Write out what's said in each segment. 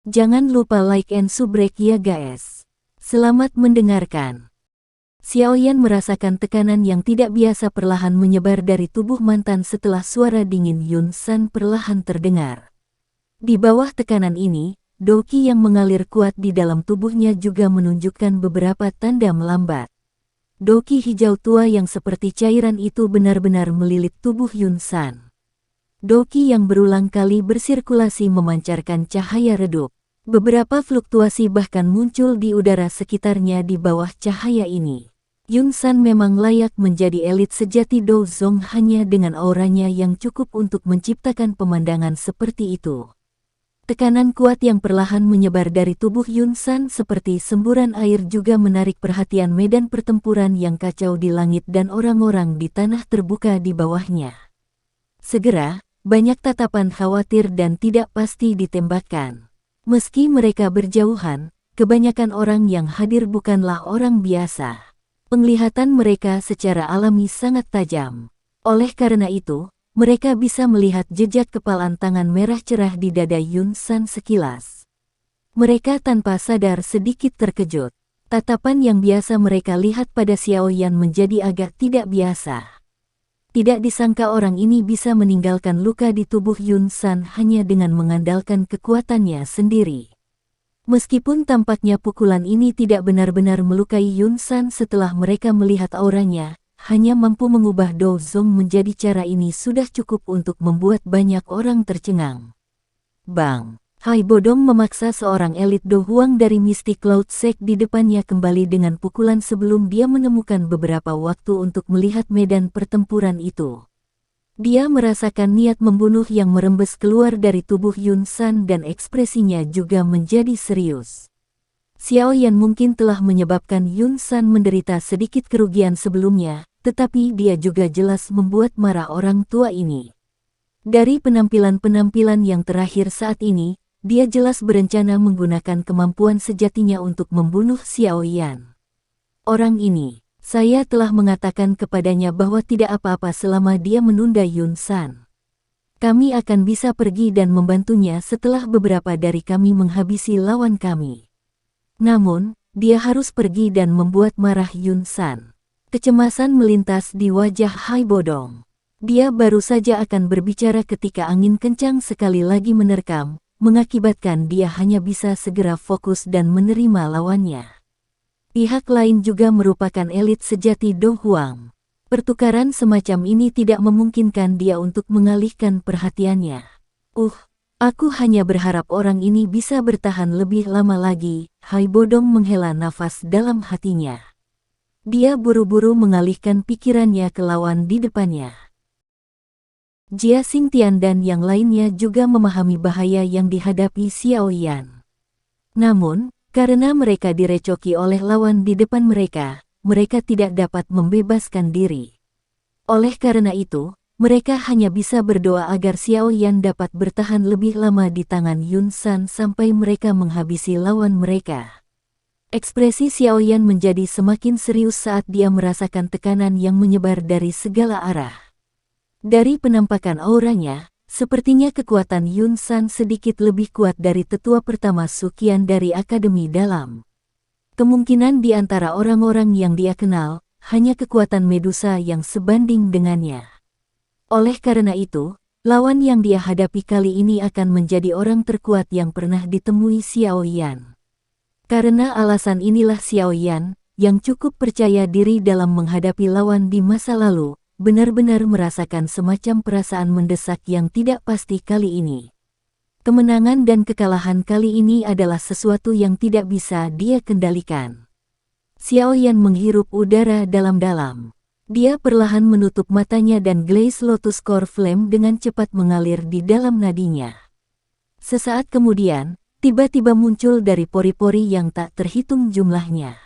Jangan lupa like and subrek ya guys. Selamat mendengarkan. Xiaoyan merasakan tekanan yang tidak biasa perlahan menyebar dari tubuh mantan setelah suara dingin Yun San perlahan terdengar. Di bawah tekanan ini, Doqi yang mengalir kuat di dalam tubuhnya juga menunjukkan beberapa tanda melambat. Doqi hijau tua yang seperti cairan itu benar-benar melilit tubuh Yun San. Doqi yang berulang kali bersirkulasi memancarkan cahaya redup. Beberapa fluktuasi bahkan muncul di udara sekitarnya di bawah cahaya ini. Yun San memang layak menjadi elit sejati Douzong hanya dengan auranya yang cukup untuk menciptakan pemandangan seperti itu. Tekanan kuat yang perlahan menyebar dari tubuh Yun San seperti semburan air juga menarik perhatian medan pertempuran yang kacau di langit dan orang-orang di tanah terbuka di bawahnya. Segera, banyak tatapan khawatir dan tidak pasti ditembakkan. Meski mereka berjauhan, kebanyakan orang yang hadir bukanlah orang biasa. Penglihatan mereka secara alami sangat tajam. Oleh karena itu, mereka bisa melihat jejak kepalan tangan merah cerah di dada Yun San sekilas. Mereka tanpa sadar sedikit terkejut. Tatapan yang biasa mereka lihat pada Xiaoyan menjadi agak tidak biasa. Tidak disangka orang ini bisa meninggalkan luka di tubuh Yun San hanya dengan mengandalkan kekuatannya sendiri. Meskipun tampaknya pukulan ini tidak benar-benar melukai Yun San setelah mereka melihat auranya, hanya mampu mengubah Douzong menjadi cara ini sudah cukup untuk membuat banyak orang tercengang. Bang! Hai Bodong memaksa seorang elit Do Huang dari Mystic Cloud Sect di depannya kembali dengan pukulan sebelum dia menemukan beberapa waktu untuk melihat medan pertempuran itu. Dia merasakan niat membunuh yang merembes keluar dari tubuh Yun San dan ekspresinya juga menjadi serius. Xiaoyan mungkin telah menyebabkan Yun San menderita sedikit kerugian sebelumnya, tetapi dia juga jelas membuat marah orang tua ini. Dari penampilan-penampilan yang terakhir saat ini, dia jelas berencana menggunakan kemampuan sejatinya untuk membunuh Xiaoyan. Orang ini, saya telah mengatakan kepadanya bahwa tidak apa-apa selama dia menunda Yun San. Kami akan bisa pergi dan membantunya setelah beberapa dari kami menghabisi lawan kami. Namun, dia harus pergi dan membuat marah Yun San. Kecemasan melintas di wajah Hai Bodong. Dia baru saja akan berbicara ketika angin kencang sekali lagi menerkam, mengakibatkan dia hanya bisa segera fokus dan menerima lawannya. Pihak lain juga merupakan elit sejati Do Huang. Pertukaran semacam ini tidak memungkinkan dia untuk mengalihkan perhatiannya. Aku hanya berharap orang ini bisa bertahan lebih lama lagi, Hai Bodong menghela nafas dalam hatinya. Dia buru-buru mengalihkan pikirannya ke lawan di depannya. Jia Xingtian dan yang lainnya juga memahami bahaya yang dihadapi Xiaoyan. Namun, karena mereka direcoki oleh lawan di depan mereka, mereka tidak dapat membebaskan diri. Oleh karena itu, mereka hanya bisa berdoa agar Xiaoyan dapat bertahan lebih lama di tangan Yun San sampai mereka menghabisi lawan mereka. Ekspresi Xiaoyan menjadi semakin serius saat dia merasakan tekanan yang menyebar dari segala arah. Dari penampakan auranya, sepertinya kekuatan Yun San sedikit lebih kuat dari tetua pertama Suqian dari Akademi Dalam. Kemungkinan di antara orang-orang yang dia kenal, hanya kekuatan Medusa yang sebanding dengannya. Oleh karena itu, lawan yang dia hadapi kali ini akan menjadi orang terkuat yang pernah ditemui Xiaoyan. Karena alasan inilah Xiaoyan, yang cukup percaya diri dalam menghadapi lawan di masa lalu, benar-benar merasakan semacam perasaan mendesak yang tidak pasti kali ini. Kemenangan dan kekalahan kali ini adalah sesuatu yang tidak bisa dia kendalikan. Xiaoyan menghirup udara dalam-dalam. Dia perlahan menutup matanya dan Glaze Lotus Core Flame dengan cepat mengalir di dalam nadinya. Sesaat kemudian, tiba-tiba muncul dari pori-pori yang tak terhitung jumlahnya.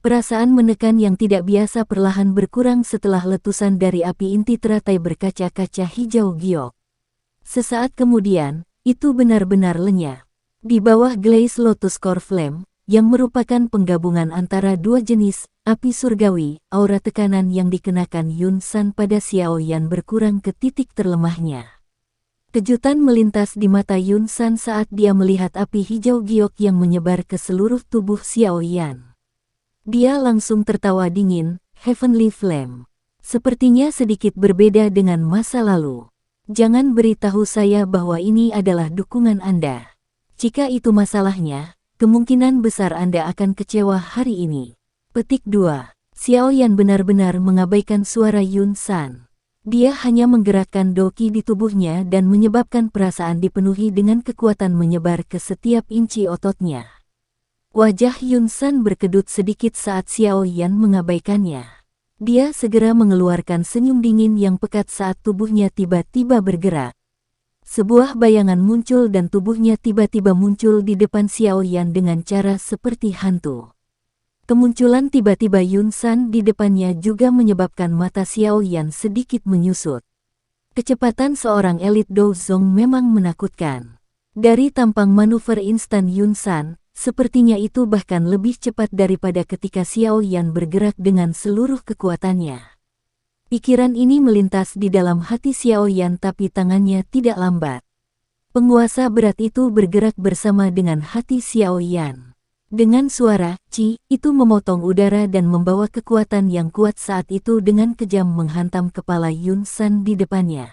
Perasaan menekan yang tidak biasa perlahan berkurang setelah letusan dari api inti teratai berkaca-kaca hijau giok. Sesaat kemudian, itu benar-benar lenyap. Di bawah Glaze Lotus Core Flame, yang merupakan penggabungan antara dua jenis, api surgawi, aura tekanan yang dikenakan Yun San pada Xiaoyan berkurang ke titik terlemahnya. Kejutan melintas di mata Yun San saat dia melihat api hijau giok yang menyebar ke seluruh tubuh Xiao Yan. Dia langsung tertawa dingin, Heavenly Flame. Sepertinya sedikit berbeda dengan masa lalu. Jangan beritahu saya bahwa ini adalah dukungan Anda. Jika itu masalahnya, kemungkinan besar Anda akan kecewa hari ini. Petik 2. Xiao Yan benar-benar mengabaikan suara Yun San. Dia hanya menggerakkan doki di tubuhnya dan menyebabkan perasaan dipenuhi dengan kekuatan menyebar ke setiap inci ototnya. Wajah Yun San berkedut sedikit saat Xiao Yan mengabaikannya. Dia segera mengeluarkan senyum dingin yang pekat saat tubuhnya tiba-tiba bergerak. Sebuah bayangan muncul dan tubuhnya tiba-tiba muncul di depan Xiao Yan dengan cara seperti hantu. Kemunculan tiba-tiba Yun San di depannya juga menyebabkan mata Xiao Yan sedikit menyusut. Kecepatan seorang elit Douzong memang menakutkan. Dari tampang manuver instan Yun San, sepertinya itu bahkan lebih cepat daripada ketika Xiao Yan bergerak dengan seluruh kekuatannya. Pikiran ini melintas di dalam hati Xiao Yan tapi tangannya tidak lambat. Penguasa berat itu bergerak bersama dengan hati Xiao Yan. Dengan suara, "Ci," itu memotong udara dan membawa kekuatan yang kuat saat itu dengan kejam menghantam kepala Yun San di depannya.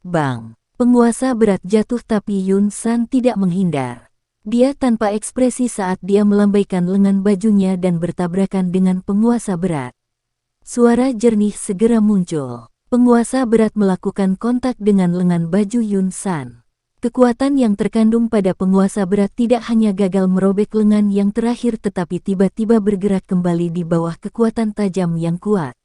Bang! Penguasa berat jatuh tapi Yun San tidak menghindar. Dia tanpa ekspresi saat dia melambaikan lengan bajunya dan bertabrakan dengan penguasa berat. Suara jernih segera muncul. Penguasa berat melakukan kontak dengan lengan baju Yun San. Kekuatan yang terkandung pada penguasa berat tidak hanya gagal merobek lengan yang terakhir tetapi tiba-tiba bergerak kembali di bawah kekuatan tajam yang kuat.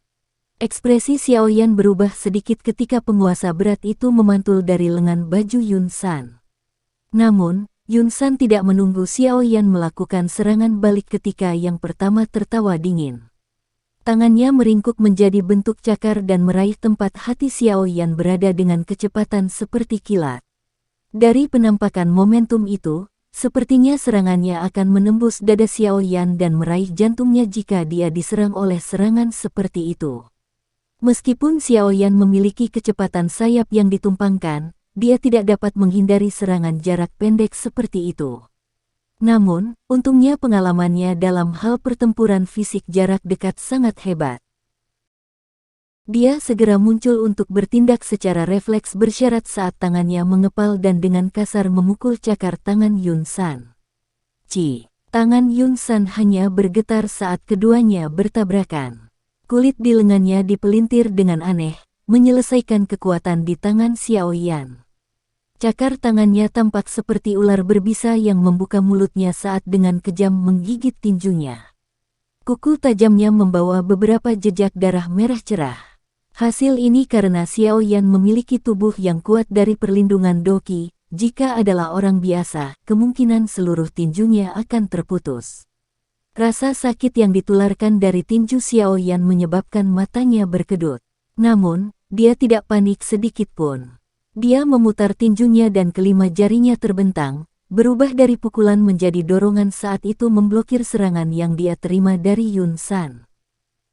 Ekspresi Xiao Yan berubah sedikit ketika penguasa berat itu memantul dari lengan baju Yun San. Namun, Yun San tidak menunggu Xiao Yan melakukan serangan balik ketika yang pertama tertawa dingin. Tangannya meringkuk menjadi bentuk cakar dan meraih tempat hati Xiao Yan berada dengan kecepatan seperti kilat. Dari penampakan momentum itu, sepertinya serangannya akan menembus dada Xiao Yan dan meraih jantungnya jika dia diserang oleh serangan seperti itu. Meskipun Xiao Yan memiliki kecepatan sayap yang ditumpangkan, dia tidak dapat menghindari serangan jarak pendek seperti itu. Namun, untungnya pengalamannya dalam hal pertempuran fisik jarak dekat sangat hebat. Dia segera muncul untuk bertindak secara refleks bersyarat saat tangannya mengepal dan dengan kasar memukul cakar tangan Yun San. Ci! Tangan Yun San hanya bergetar saat keduanya bertabrakan. Kulit di lengannya dipelintir dengan aneh, menyelesaikan kekuatan di tangan Xiao Yan. Cakar tangannya tampak seperti ular berbisa yang membuka mulutnya saat dengan kejam menggigit tinjunya. Kuku tajamnya membawa beberapa jejak darah merah cerah. Hasil ini karena Xiao Yan memiliki tubuh yang kuat dari perlindungan doki. Jika adalah orang biasa, kemungkinan seluruh tinjunya akan terputus. Rasa sakit yang ditularkan dari tinju Xiao Yan menyebabkan matanya berkedut. Namun, dia tidak panik sedikit pun. Dia memutar tinjunya dan kelima jarinya terbentang, berubah dari pukulan menjadi dorongan saat itu memblokir serangan yang dia terima dari Yun San.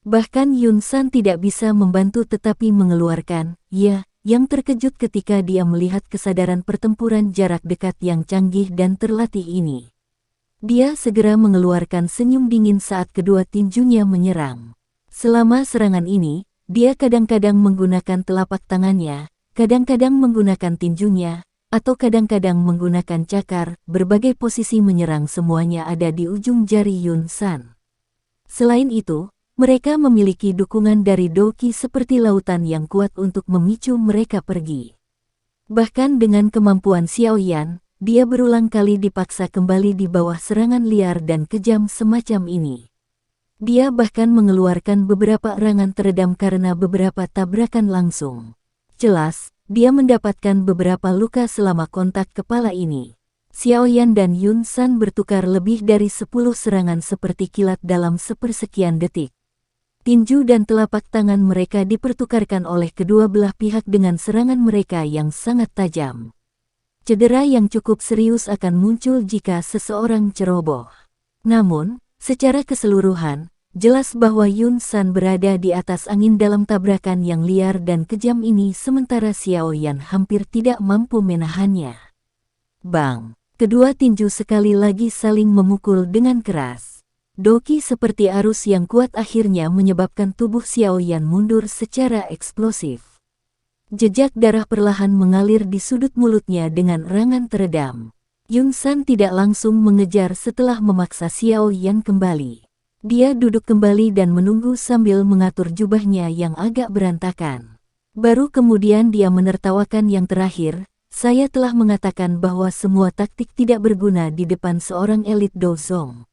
Bahkan Yun San tidak bisa membantu tetapi mengeluarkan, "Ya," yang terkejut ketika dia melihat kesadaran pertempuran jarak dekat yang canggih dan terlatih ini. Dia segera mengeluarkan senyum dingin saat kedua tinjunya menyerang. Selama serangan ini, dia kadang-kadang menggunakan telapak tangannya, kadang-kadang menggunakan tinjunya, atau kadang-kadang menggunakan cakar. Berbagai posisi menyerang semuanya ada di ujung jari Yun San. Selain itu, mereka memiliki dukungan dari doki seperti lautan yang kuat untuk memicu mereka pergi. Bahkan dengan kemampuan Xiao Yan, dia berulang kali dipaksa kembali di bawah serangan liar dan kejam semacam ini. Dia bahkan mengeluarkan beberapa erangan teredam karena beberapa tabrakan langsung. Jelas, dia mendapatkan beberapa luka selama kontak kepala ini. Xiao Yan dan Yun San bertukar lebih dari 10 serangan seperti kilat dalam sepersekian detik. Tinju dan telapak tangan mereka dipertukarkan oleh kedua belah pihak dengan serangan mereka yang sangat tajam. Cedera yang cukup serius akan muncul jika seseorang ceroboh. Namun, secara keseluruhan, Jelas bahwa Yun San berada di atas angin dalam tabrakan yang liar dan kejam ini sementara Xiao Yan hampir tidak mampu menahannya. Bang! Kedua tinju sekali lagi saling memukul dengan keras. Doki seperti arus yang kuat akhirnya menyebabkan tubuh Xiao Yan mundur secara eksplosif. Jejak darah perlahan mengalir di sudut mulutnya dengan erangan teredam. Yun San tidak langsung mengejar setelah memaksa Xiao Yan kembali. Dia duduk kembali dan menunggu sambil mengatur jubahnya yang agak berantakan. Baru kemudian dia menertawakan yang terakhir, saya telah mengatakan bahwa semua taktik tidak berguna di depan seorang elit dozong.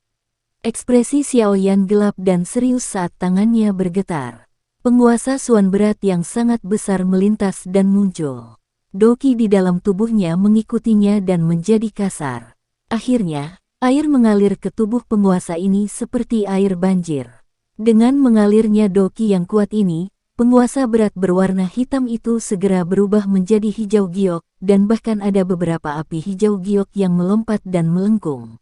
Ekspresi Xiao Yan gelap dan serius saat tangannya bergetar. Penguasa suan berat yang sangat besar melintas dan muncul. Doki di dalam tubuhnya mengikutinya dan menjadi kasar. Akhirnya, air mengalir ke tubuh penguasa ini seperti air banjir. Dengan mengalirnya doki yang kuat ini, penguasa berat berwarna hitam itu segera berubah menjadi hijau giok, dan bahkan ada beberapa api hijau giok yang melompat dan melengkung.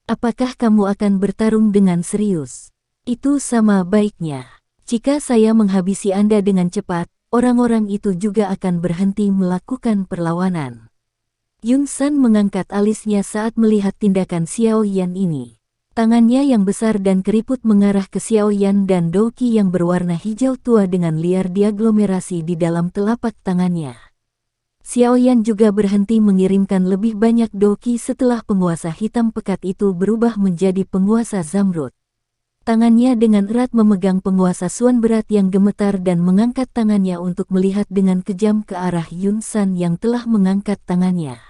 Apakah kamu akan bertarung dengan serius? Itu sama baiknya. Jika saya menghabisi Anda dengan cepat, orang-orang itu juga akan berhenti melakukan perlawanan. Yun San mengangkat alisnya saat melihat tindakan Xiao Yan ini. Tangannya yang besar dan keriput mengarah ke Xiao Yan dan doki yang berwarna hijau tua dengan liar diaglomerasi di dalam telapak tangannya. Xiao Yan juga berhenti mengirimkan lebih banyak doki setelah penguasa hitam pekat itu berubah menjadi penguasa zamrud. Tangannya dengan erat memegang penguasa suan berat yang gemetar dan mengangkat tangannya untuk melihat dengan kejam ke arah Yun San yang telah mengangkat tangannya.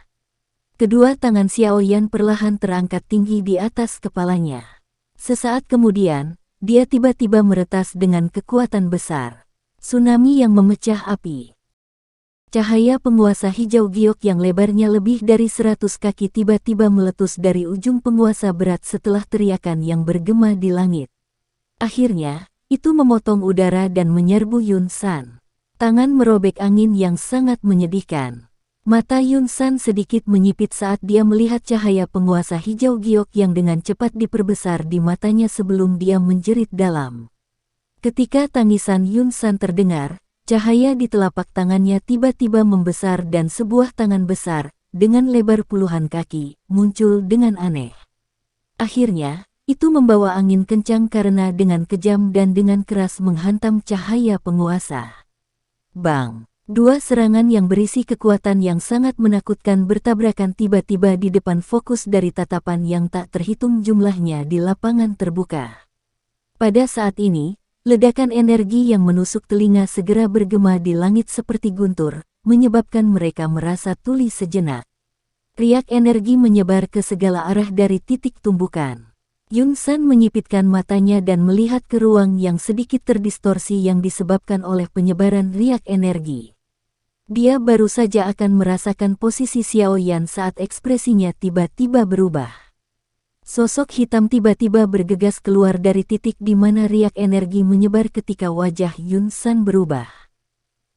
Kedua tangan Xiao Yan perlahan terangkat tinggi di atas kepalanya. Sesaat kemudian, dia tiba-tiba meretas dengan kekuatan besar. Tsunami yang memecah api. Cahaya penguasa hijau giok yang lebarnya lebih dari 100 kaki tiba-tiba meletus dari ujung penguasa berat setelah teriakan yang bergema di langit. Akhirnya, itu memotong udara dan menyerbu Yun San. Tangan merobek angin yang sangat menyedihkan. Mata Yun San sedikit menyipit saat dia melihat cahaya penguasa hijau giok yang dengan cepat diperbesar di matanya sebelum dia menjerit dalam. Ketika tangisan Yun San terdengar, cahaya di telapak tangannya tiba-tiba membesar dan sebuah tangan besar, dengan lebar puluhan kaki, muncul dengan aneh. Akhirnya, itu membawa angin kencang karena dengan kejam dan dengan keras menghantam cahaya penguasa. Bang! Dua serangan yang berisi kekuatan yang sangat menakutkan bertabrakan tiba-tiba di depan fokus dari tatapan yang tak terhitung jumlahnya di lapangan terbuka. Pada saat ini, ledakan energi yang menusuk telinga segera bergema di langit seperti guntur, menyebabkan mereka merasa tuli sejenak. Riak energi menyebar ke segala arah dari titik tumbukan. Yun San menyipitkan matanya dan melihat ke ruang yang sedikit terdistorsi yang disebabkan oleh penyebaran riak energi. Dia baru saja akan merasakan posisi Xiao Yan saat ekspresinya tiba-tiba berubah. Sosok hitam tiba-tiba bergegas keluar dari titik di mana riak energi menyebar ketika wajah Yun San berubah.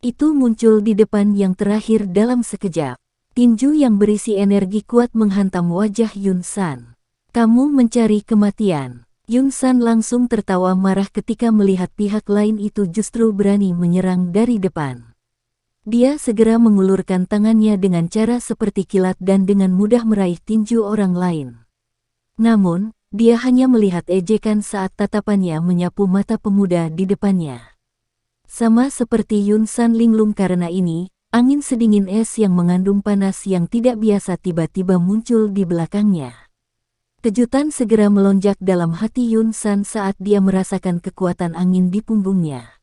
Itu muncul di depan yang terakhir dalam sekejap. Tinju yang berisi energi kuat menghantam wajah Yun San. Kamu mencari kematian. Yun San langsung tertawa marah ketika melihat pihak lain itu justru berani menyerang dari depan. Dia segera mengulurkan tangannya dengan cara seperti kilat dan dengan mudah meraih tinju orang lain. Namun, dia hanya melihat ejekan saat tatapannya menyapu mata pemuda di depannya. Sama seperti Yun San linglung karena ini, angin sedingin es yang mengandung panas yang tidak biasa tiba-tiba muncul di belakangnya. Kejutan segera melonjak dalam hati Yun San saat dia merasakan kekuatan angin di punggungnya.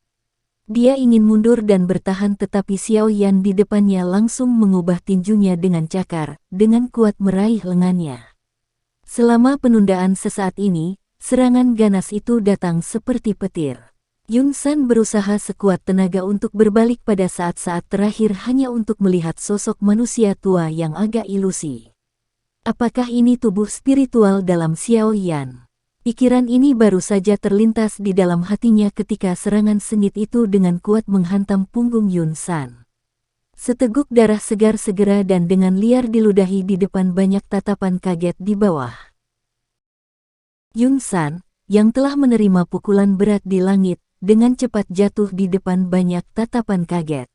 Dia ingin mundur dan bertahan tetapi Xiao Yan di depannya langsung mengubah tinjunya dengan cakar, dengan kuat meraih lengannya. Selama penundaan sesaat ini, serangan ganas itu datang seperti petir. Yun San berusaha sekuat tenaga untuk berbalik pada saat-saat terakhir hanya untuk melihat sosok manusia tua yang agak ilusi. Apakah ini tubuh spiritual dalam Xiao Yan? Pikiran ini baru saja terlintas di dalam hatinya ketika serangan sengit itu dengan kuat menghantam punggung Yun San. Seteguk darah segar segera dan dengan liar diludahi di depan banyak tatapan kaget di bawah. Yun San, yang telah menerima pukulan berat di langit, dengan cepat jatuh di depan banyak tatapan kaget.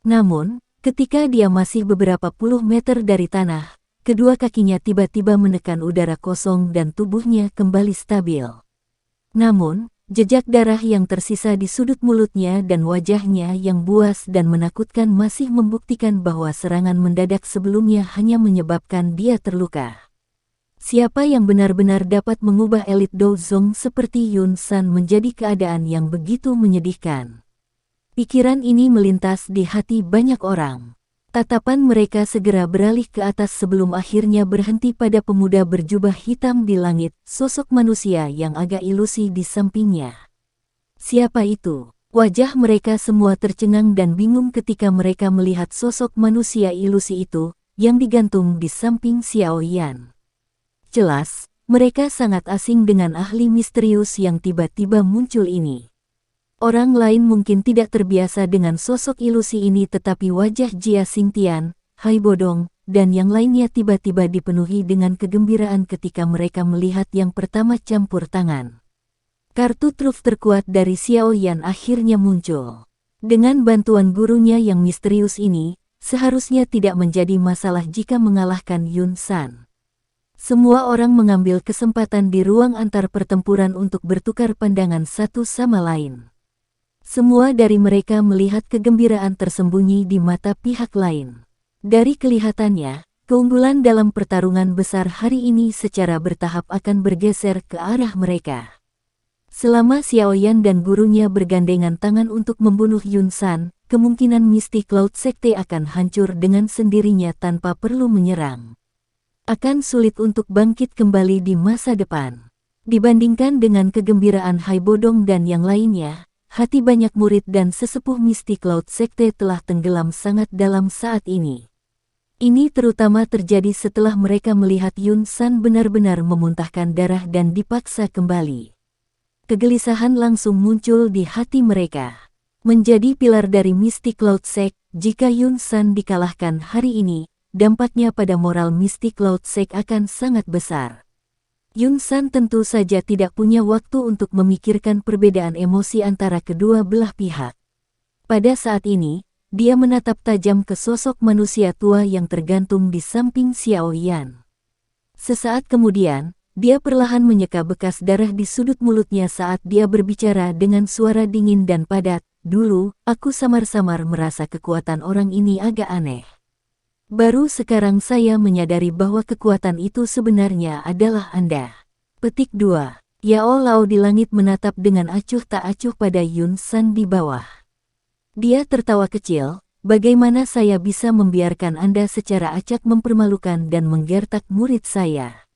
Namun, ketika dia masih beberapa puluh meter dari tanah, kedua kakinya tiba-tiba menekan udara kosong dan tubuhnya kembali stabil. Namun, jejak darah yang tersisa di sudut mulutnya dan wajahnya yang buas dan menakutkan masih membuktikan bahwa serangan mendadak sebelumnya hanya menyebabkan dia terluka. Siapa yang benar-benar dapat mengubah elit Dozong seperti Yun San menjadi keadaan yang begitu menyedihkan? Pikiran ini melintas di hati banyak orang. Tatapan mereka segera beralih ke atas sebelum akhirnya berhenti pada pemuda berjubah hitam di langit, sosok manusia yang agak ilusi di sampingnya. Siapa itu? Wajah mereka semua tercengang dan bingung ketika mereka melihat sosok manusia ilusi itu, yang digantung di samping Xiao Yan. Jelas, mereka sangat asing dengan ahli misterius yang tiba-tiba muncul ini. Orang lain mungkin tidak terbiasa dengan sosok ilusi ini, tetapi wajah Jia Xingtian, Hai Bodong, dan yang lainnya tiba-tiba dipenuhi dengan kegembiraan ketika mereka melihat yang pertama campur tangan. Kartu truf terkuat dari Xiao Yan akhirnya muncul. Dengan bantuan gurunya yang misterius ini, seharusnya tidak menjadi masalah jika mengalahkan Yun San. Semua orang mengambil kesempatan di ruang antar pertempuran untuk bertukar pandangan satu sama lain. Semua dari mereka melihat kegembiraan tersembunyi di mata pihak lain. Dari kelihatannya, keunggulan dalam pertarungan besar hari ini secara bertahap akan bergeser ke arah mereka. Selama Xiao Yan dan gurunya bergandengan tangan untuk membunuh Yun San, kemungkinan Misty Cloud Sekte akan hancur dengan sendirinya tanpa perlu menyerang. Akan sulit untuk bangkit kembali di masa depan. Dibandingkan dengan kegembiraan Hai Bodong dan yang lainnya, hati banyak murid dan sesepuh Misty Cloud Sekte telah tenggelam sangat dalam saat ini. Ini terutama terjadi setelah mereka melihat Yun San benar-benar memuntahkan darah dan dipaksa kembali. Kegelisahan langsung muncul di hati mereka. Menjadi pilar dari Misty Cloud Sect, jika Yun San dikalahkan hari ini, dampaknya pada moral Misty Cloud Sect akan sangat besar. Yun San tentu saja tidak punya waktu untuk memikirkan perbedaan emosi antara kedua belah pihak. Pada saat ini, dia menatap tajam ke sosok manusia tua yang tergantung di samping Xiao Yan. Sesaat kemudian, dia perlahan menyeka bekas darah di sudut mulutnya saat dia berbicara dengan suara dingin dan padat. Dulu, aku samar-samar merasa kekuatan orang ini agak aneh. Baru sekarang saya menyadari bahwa kekuatan itu sebenarnya adalah Anda. Petik 2. Yao Lao di langit menatap dengan acuh tak acuh pada Yun San di bawah. Dia tertawa kecil, bagaimana saya bisa membiarkan Anda secara acak mempermalukan dan menggertak murid saya?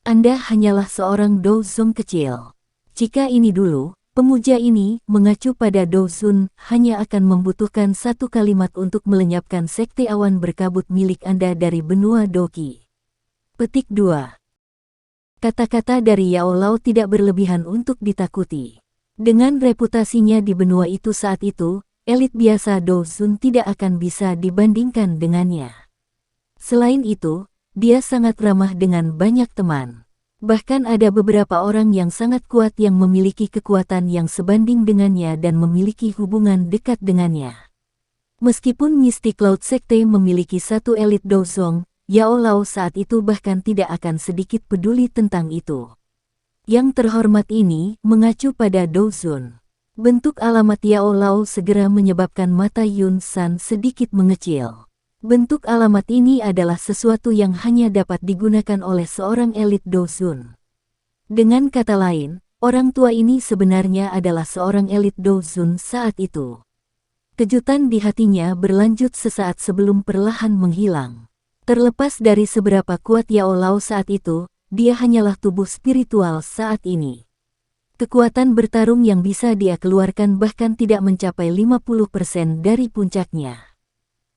Anda hanyalah seorang Dozong kecil. Jika ini dulu, pemuja ini, mengacu pada Dozun, hanya akan membutuhkan satu kalimat untuk melenyapkan sekte awan berkabut milik Anda dari benua Doki. Petik 2. Kata-kata dari Yao Lao tidak berlebihan untuk ditakuti. Dengan reputasinya di benua itu saat itu, elit biasa Dozun tidak akan bisa dibandingkan dengannya. Selain itu, dia sangat ramah dengan banyak teman. Bahkan ada beberapa orang yang sangat kuat yang memiliki kekuatan yang sebanding dengannya dan memiliki hubungan dekat dengannya. Meskipun Misty Cloud Sekte memiliki satu elit Dozong, Yao Lao saat itu bahkan tidak akan sedikit peduli tentang itu. Yang terhormat ini mengacu pada Dozun. Bentuk alamat Yao Lao segera menyebabkan mata Yun San sedikit mengecil. Bentuk alamat ini adalah sesuatu yang hanya dapat digunakan oleh seorang elit Dozun. Dengan kata lain, orang tua ini sebenarnya adalah seorang elit Dozun saat itu. Kejutan di hatinya berlanjut sesaat sebelum perlahan menghilang. Terlepas dari seberapa kuat Yao Lao saat itu, dia hanyalah tubuh spiritual saat ini. Kekuatan bertarung yang bisa dia keluarkan bahkan tidak mencapai 50% dari puncaknya.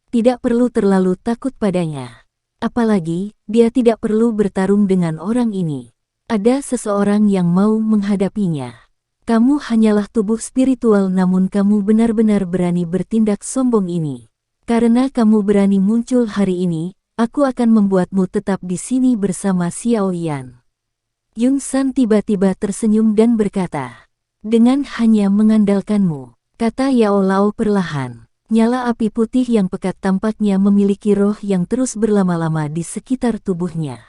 Tidak perlu terlalu takut padanya. Apalagi, dia tidak perlu bertarung dengan orang ini. Ada seseorang yang mau menghadapinya. Kamu hanyalah tubuh spiritual namun kamu benar-benar berani bertindak sombong ini. Karena kamu berani muncul hari ini, aku akan membuatmu tetap di sini bersama Xiao Yan. Yun San tiba-tiba tersenyum dan berkata, "Dengan hanya mengandalkanmu," kata Yao Lao perlahan. Nyala api putih yang pekat tampaknya memiliki roh yang terus berlama-lama di sekitar tubuhnya.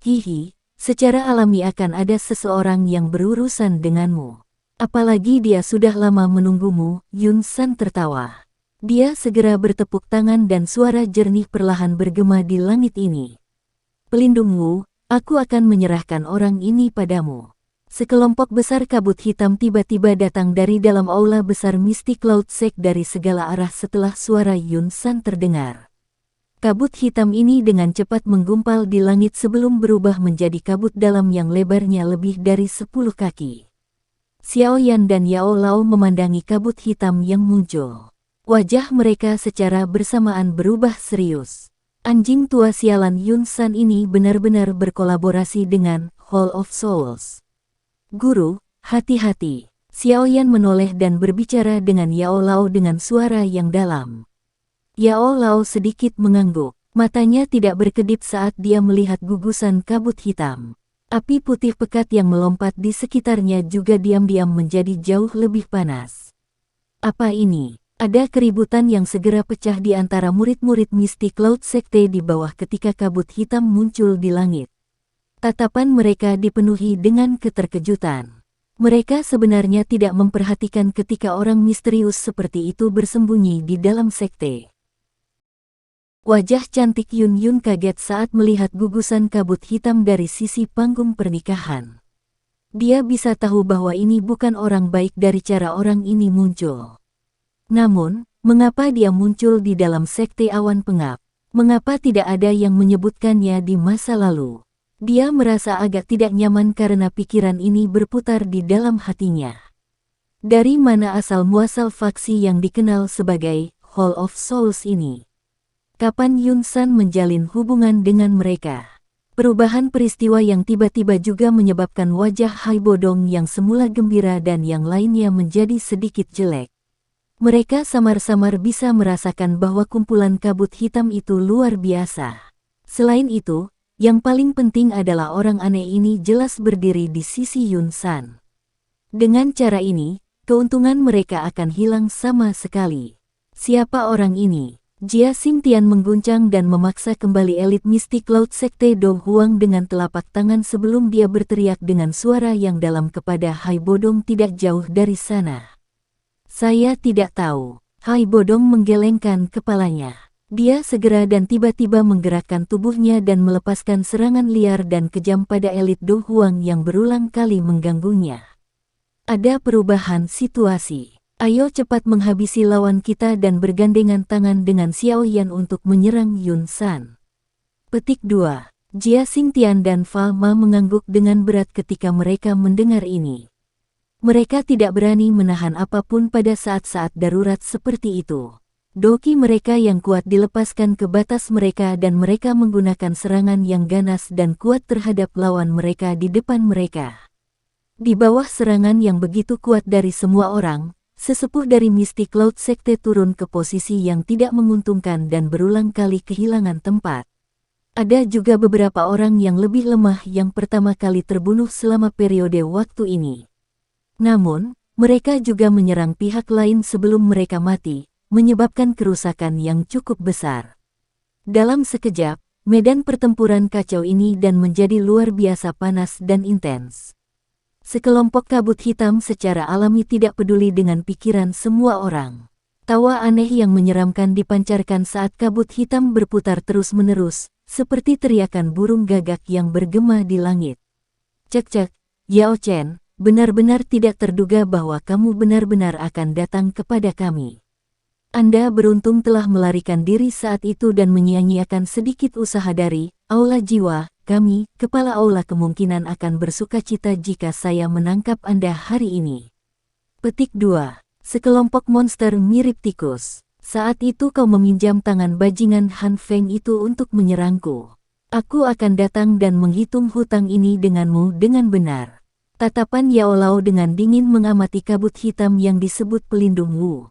"Hihi, secara alami akan ada seseorang yang berurusan denganmu. Apalagi dia sudah lama menunggumu," Yun San tertawa. Dia segera bertepuk tangan dan suara jernih perlahan bergema di langit ini. "Pelindungmu, aku akan menyerahkan orang ini padamu." Sekelompok besar kabut hitam tiba-tiba datang dari dalam aula besar Mystic Cloud Sect dari segala arah setelah suara Yun San terdengar. Kabut hitam ini dengan cepat menggumpal di langit sebelum berubah menjadi kabut dalam yang lebarnya lebih dari 10 kaki. Xiao Yan dan Yao Lao memandangi kabut hitam yang muncul. Wajah mereka secara bersamaan berubah serius. Anjing tua sialan Yun San ini benar-benar berkolaborasi dengan Hall of Souls. "Guru, hati-hati." Xiao Yan menoleh dan berbicara dengan Yao Lao dengan suara yang dalam. Yao Lao sedikit mengangguk. Matanya tidak berkedip saat dia melihat gugusan kabut hitam. Api putih pekat yang melompat di sekitarnya juga diam-diam menjadi jauh lebih panas. Apa ini? Ada keributan yang segera pecah di antara murid-murid Mystic Cloud Sekte di bawah ketika kabut hitam muncul di langit. Tatapan mereka dipenuhi dengan keterkejutan. Mereka sebenarnya tidak memperhatikan ketika orang misterius seperti itu bersembunyi di dalam sekte. Wajah cantik Yun Yun kaget saat melihat gugusan kabut hitam dari sisi panggung pernikahan. Dia bisa tahu bahwa ini bukan orang baik dari cara orang ini muncul. Namun, mengapa dia muncul di dalam sekte awan pengap? Mengapa tidak ada yang menyebutkannya di masa lalu? Dia merasa agak tidak nyaman karena pikiran ini berputar di dalam hatinya. Dari mana asal-muasal faksi yang dikenal sebagai Hall of Souls ini? Kapan Yun San menjalin hubungan dengan mereka? Perubahan peristiwa yang tiba-tiba juga menyebabkan wajah Hai Bodong yang semula gembira dan yang lainnya menjadi sedikit jelek. Mereka samar-samar bisa merasakan bahwa kumpulan kabut hitam itu luar biasa. Selain itu, yang paling penting adalah orang aneh ini jelas berdiri di sisi Yun San. Dengan cara ini, keuntungan mereka akan hilang sama sekali. Siapa orang ini? Jia Xingtian mengguncang dan memaksa kembali elit Mystic Cloud Sekte Do Huang dengan telapak tangan sebelum dia berteriak dengan suara yang dalam kepada Hai Bodong tidak jauh dari sana. "Saya tidak tahu." Hai Bodong menggelengkan kepalanya. Dia segera dan tiba-tiba menggerakkan tubuhnya dan melepaskan serangan liar dan kejam pada elit Do Huang yang berulang kali mengganggunya. "Ada perubahan situasi. Ayo cepat menghabisi lawan kita dan bergandengan tangan dengan Xiao Yan untuk menyerang Yun San." Petik 2. Jia Xingtian dan Fa Ma mengangguk dengan berat ketika mereka mendengar ini. Mereka tidak berani menahan apapun pada saat-saat darurat seperti itu. Doki mereka yang kuat dilepaskan ke batas mereka dan mereka menggunakan serangan yang ganas dan kuat terhadap lawan mereka di depan mereka. Di bawah serangan yang begitu kuat dari semua orang, sesepuh dari Mystic Cloud Sekte turun ke posisi yang tidak menguntungkan dan berulang kali kehilangan tempat. Ada juga beberapa orang yang lebih lemah yang pertama kali terbunuh selama periode waktu ini. Namun, mereka juga menyerang pihak lain sebelum mereka mati, menyebabkan kerusakan yang cukup besar. Dalam sekejap, medan pertempuran kacau ini dan menjadi luar biasa panas dan intens. Sekelompok kabut hitam secara alami tidak peduli dengan pikiran semua orang. Tawa aneh yang menyeramkan dipancarkan saat kabut hitam berputar terus-menerus, seperti teriakan burung gagak yang bergema di langit. "Cek-cek, Yao Chen. Benar-benar tidak terduga bahwa kamu benar-benar akan datang kepada kami. Anda beruntung telah melarikan diri saat itu dan menyia-nyiakan sedikit usaha dari Aula Jiwa. Kami, Kepala Aula kemungkinan akan bersukacita jika saya menangkap Anda hari ini." Petik 2. Sekelompok monster mirip tikus. "Saat itu kau meminjam tangan bajingan Han Feng itu untuk menyerangku. Aku akan datang dan menghitung hutang ini denganmu dengan benar." Tatapan Yao Lao dengan dingin mengamati kabut hitam yang disebut pelindung Wu.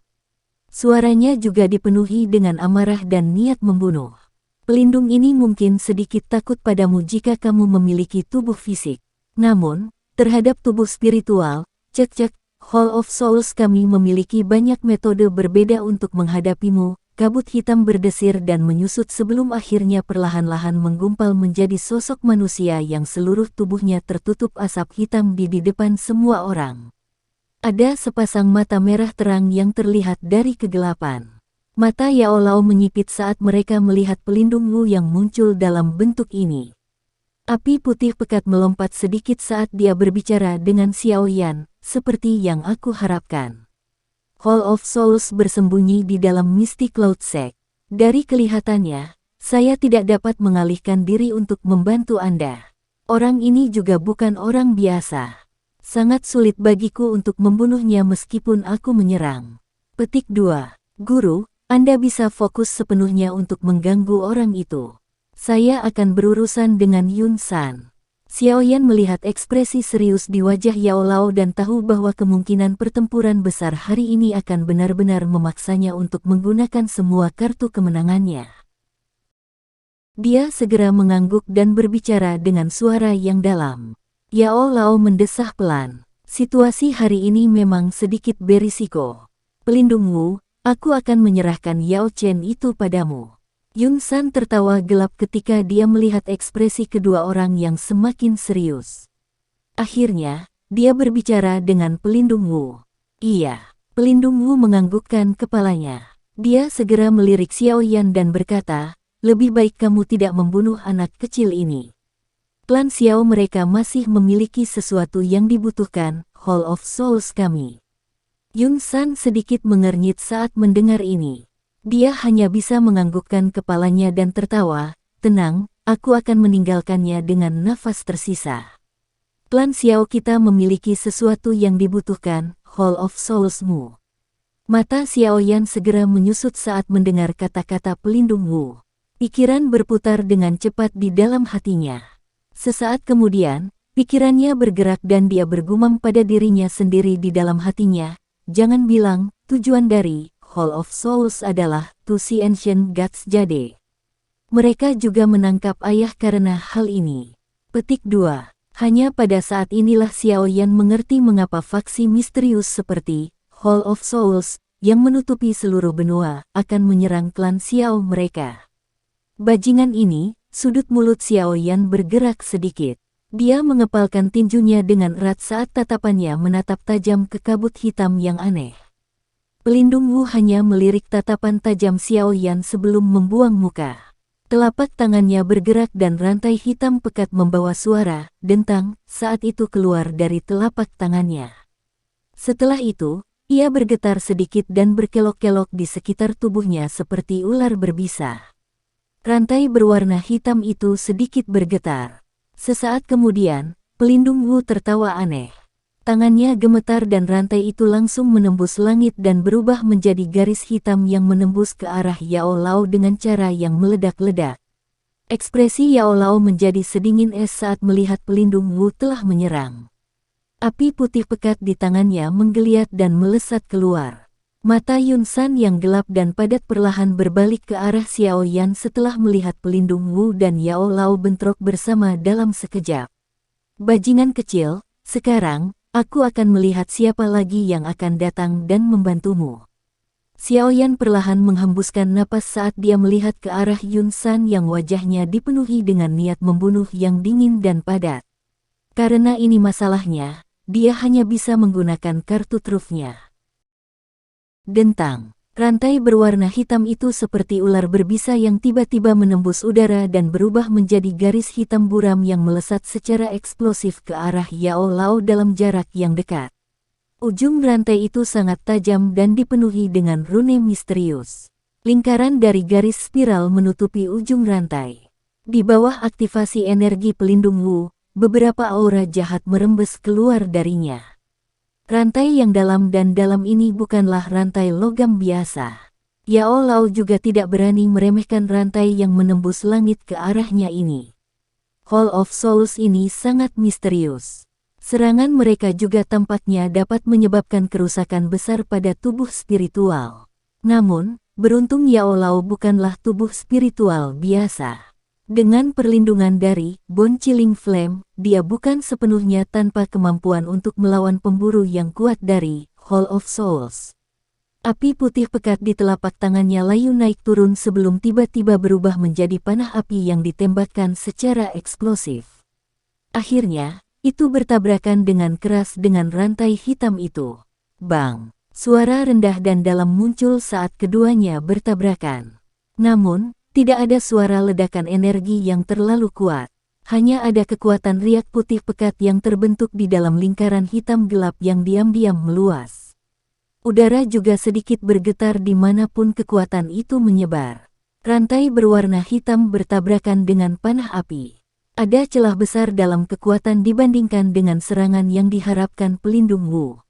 Suaranya juga dipenuhi dengan amarah dan niat membunuh. "Pelindung ini mungkin sedikit takut padamu jika kamu memiliki tubuh fisik. Namun, terhadap tubuh spiritual, cek-cek, Hall of Souls kami memiliki banyak metode berbeda untuk menghadapimu. Kabut hitam berdesir dan menyusut sebelum akhirnya perlahan-lahan menggumpal menjadi sosok manusia yang seluruh tubuhnya tertutup asap hitam di depan semua orang. Ada sepasang mata merah terang yang terlihat dari kegelapan. Mata Yao Lao menyipit saat mereka melihat pelindung Wu yang muncul dalam bentuk ini. Api putih pekat melompat sedikit saat dia berbicara dengan Xiao Yan, seperti yang aku harapkan. Hall of Souls bersembunyi di dalam Mystic Cloud Sect. Dari kelihatannya, saya tidak dapat mengalihkan diri untuk membantu Anda. Orang ini juga bukan orang biasa. Sangat sulit bagiku untuk membunuhnya meskipun aku menyerang. Petik 2. Guru, Anda bisa fokus sepenuhnya untuk mengganggu orang itu. Saya akan berurusan dengan Yun San. Xiao Yan melihat ekspresi serius di wajah Yao Lao dan tahu bahwa kemungkinan pertempuran besar hari ini akan benar-benar memaksanya untuk menggunakan semua kartu kemenangannya. Dia segera mengangguk dan berbicara dengan suara yang dalam. Yao Lao mendesah pelan. Situasi hari ini memang sedikit berisiko. Pelindung Wu, aku akan menyerahkan Yao Chen itu padamu. Yun San tertawa gelap ketika dia melihat ekspresi kedua orang yang semakin serius. Akhirnya, dia berbicara dengan pelindung Wu. Iya, pelindung Wu menganggukkan kepalanya. Dia segera melirik Xiao Yan dan berkata, lebih baik kamu tidak membunuh anak kecil ini. Klan Xiao mereka masih memiliki sesuatu yang dibutuhkan, Hall of Souls kami. Yun San sedikit mengernyit saat mendengar ini. Dia hanya bisa menganggukkan kepalanya dan tertawa, tenang, aku akan meninggalkannya dengan nafas tersisa. Klan Xiao kita memiliki sesuatu yang dibutuhkan, Hall of Souls-mu. Mata Xiao Yan segera menyusut saat mendengar kata-kata pelindung Wu. Pikiran berputar dengan cepat di dalam hatinya. Sesaat kemudian, pikirannya bergerak dan dia bergumam pada dirinya sendiri di dalam hatinya, jangan bilang, tujuan dari Hall of Souls adalah to see ancient gods Jade. Mereka juga menangkap ayah karena hal ini. Petik 2. Hanya pada saat inilah Xiao Yan mengerti mengapa faksi misterius seperti Hall of Souls yang menutupi seluruh benua akan menyerang klan Xiao mereka. Bajingan ini, sudut mulut Xiao Yan bergerak sedikit. Dia mengepalkan tinjunya dengan erat saat tatapannya menatap tajam ke kabut hitam yang aneh. Pelindung Wu hanya melirik tatapan tajam Xiao Yan sebelum membuang muka. Telapak tangannya bergerak dan rantai hitam pekat membawa suara, dentang, saat itu keluar dari telapak tangannya. Setelah itu, ia bergetar sedikit dan berkelok-kelok di sekitar tubuhnya seperti ular berbisa. Rantai berwarna hitam itu sedikit bergetar. Sesaat kemudian, pelindung Wu tertawa aneh. Tangannya gemetar dan rantai itu langsung menembus langit dan berubah menjadi garis hitam yang menembus ke arah Yao Lao dengan cara yang meledak-ledak. Ekspresi Yao Lao menjadi sedingin es saat melihat pelindung Wu telah menyerang. Api putih pekat di tangannya menggeliat dan melesat keluar. Mata Yun San yang gelap dan padat perlahan berbalik ke arah Xiao Yan setelah melihat pelindung Wu dan Yao Lao bentrok bersama dalam sekejap. Bajingan kecil, sekarang, aku akan melihat siapa lagi yang akan datang dan membantumu. Xiao Yan perlahan menghembuskan napas saat dia melihat ke arah Yun San yang wajahnya dipenuhi dengan niat membunuh yang dingin dan padat. Karena ini masalahnya, dia hanya bisa menggunakan kartu trufnya. Dentang. Rantai berwarna hitam itu seperti ular berbisa yang tiba-tiba menembus udara dan berubah menjadi garis hitam buram yang melesat secara eksplosif ke arah Yao Lao dalam jarak yang dekat. Ujung rantai itu sangat tajam dan dipenuhi dengan rune misterius. Lingkaran dari garis spiral menutupi ujung rantai. Di bawah aktivasi energi pelindung Wu, beberapa aura jahat merembes keluar darinya. Rantai yang dalam dan dalam ini bukanlah rantai logam biasa. Yao Lao juga tidak berani meremehkan rantai yang menembus langit ke arahnya ini. Hall of Souls ini sangat misterius. Serangan mereka juga tampaknya dapat menyebabkan kerusakan besar pada tubuh spiritual. Namun, beruntung Yao Lao bukanlah tubuh spiritual biasa. Dengan perlindungan dari Bone Chilling Flame, dia bukan sepenuhnya tanpa kemampuan untuk melawan pemburu yang kuat dari Hall of Souls. Api putih pekat di telapak tangannya layu naik turun sebelum tiba-tiba berubah menjadi panah api yang ditembakkan secara eksplosif. Akhirnya, itu bertabrakan dengan keras dengan rantai hitam itu. Bang! Suara rendah dan dalam muncul saat keduanya bertabrakan. Namun, tidak ada suara ledakan energi yang terlalu kuat. Hanya ada kekuatan riak putih pekat yang terbentuk di dalam lingkaran hitam gelap yang diam-diam meluas. Udara juga sedikit bergetar dimanapun kekuatan itu menyebar. Rantai berwarna hitam bertabrakan dengan panah api. Ada celah besar dalam kekuatan dibandingkan dengan serangan yang diharapkan pelindung Wu.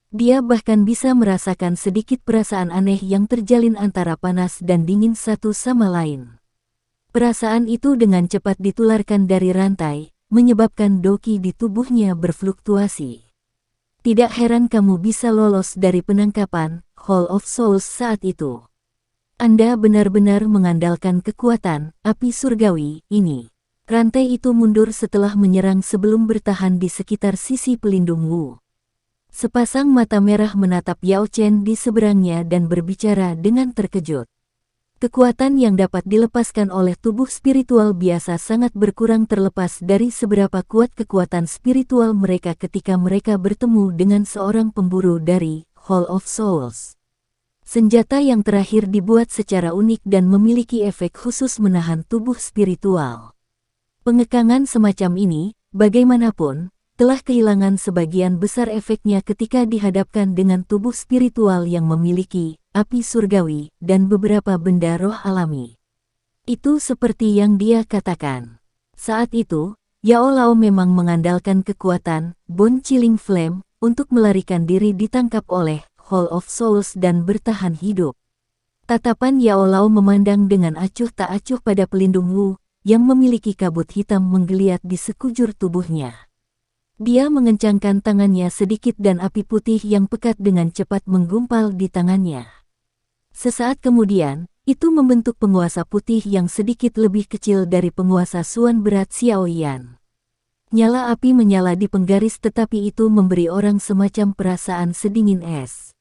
Dia bahkan bisa merasakan sedikit perasaan aneh yang terjalin antara panas dan dingin satu sama lain. Perasaan itu dengan cepat ditularkan dari rantai, menyebabkan doki di tubuhnya berfluktuasi. Tidak heran kamu bisa lolos dari penangkapan Hall of Souls saat itu. Anda benar-benar mengandalkan kekuatan api surgawi ini. Rantai itu mundur setelah menyerang sebelum bertahan di sekitar sisi pelindung Wu. Sepasang mata merah menatap Yao Chen di seberangnya dan berbicara dengan terkejut. Kekuatan yang dapat dilepaskan oleh tubuh spiritual biasa sangat berkurang terlepas dari seberapa kuat kekuatan spiritual mereka ketika mereka bertemu dengan seorang pemburu dari Hall of Souls. Senjata yang terakhir dibuat secara unik dan memiliki efek khusus menahan tubuh spiritual. Pengekangan semacam ini, bagaimanapun, telah kehilangan sebagian besar efeknya ketika dihadapkan dengan tubuh spiritual yang memiliki api surgawi dan beberapa benda roh alami. Itu seperti yang dia katakan. Saat itu, Yao Lao memang mengandalkan kekuatan Bone Chilling Flame untuk melarikan diri ditangkap oleh Hall of Souls dan bertahan hidup. Tatapan Yao Lao memandang dengan acuh tak acuh pada pelindung Wu yang memiliki kabut hitam menggeliat di sekujur tubuhnya. Dia mengencangkan tangannya sedikit dan api putih yang pekat dengan cepat menggumpal di tangannya. Sesaat kemudian, itu membentuk penguasa putih yang sedikit lebih kecil dari penguasa Suan berat Xiaoyan. Nyala api menyala di penggaris tetapi itu memberi orang semacam perasaan sedingin es.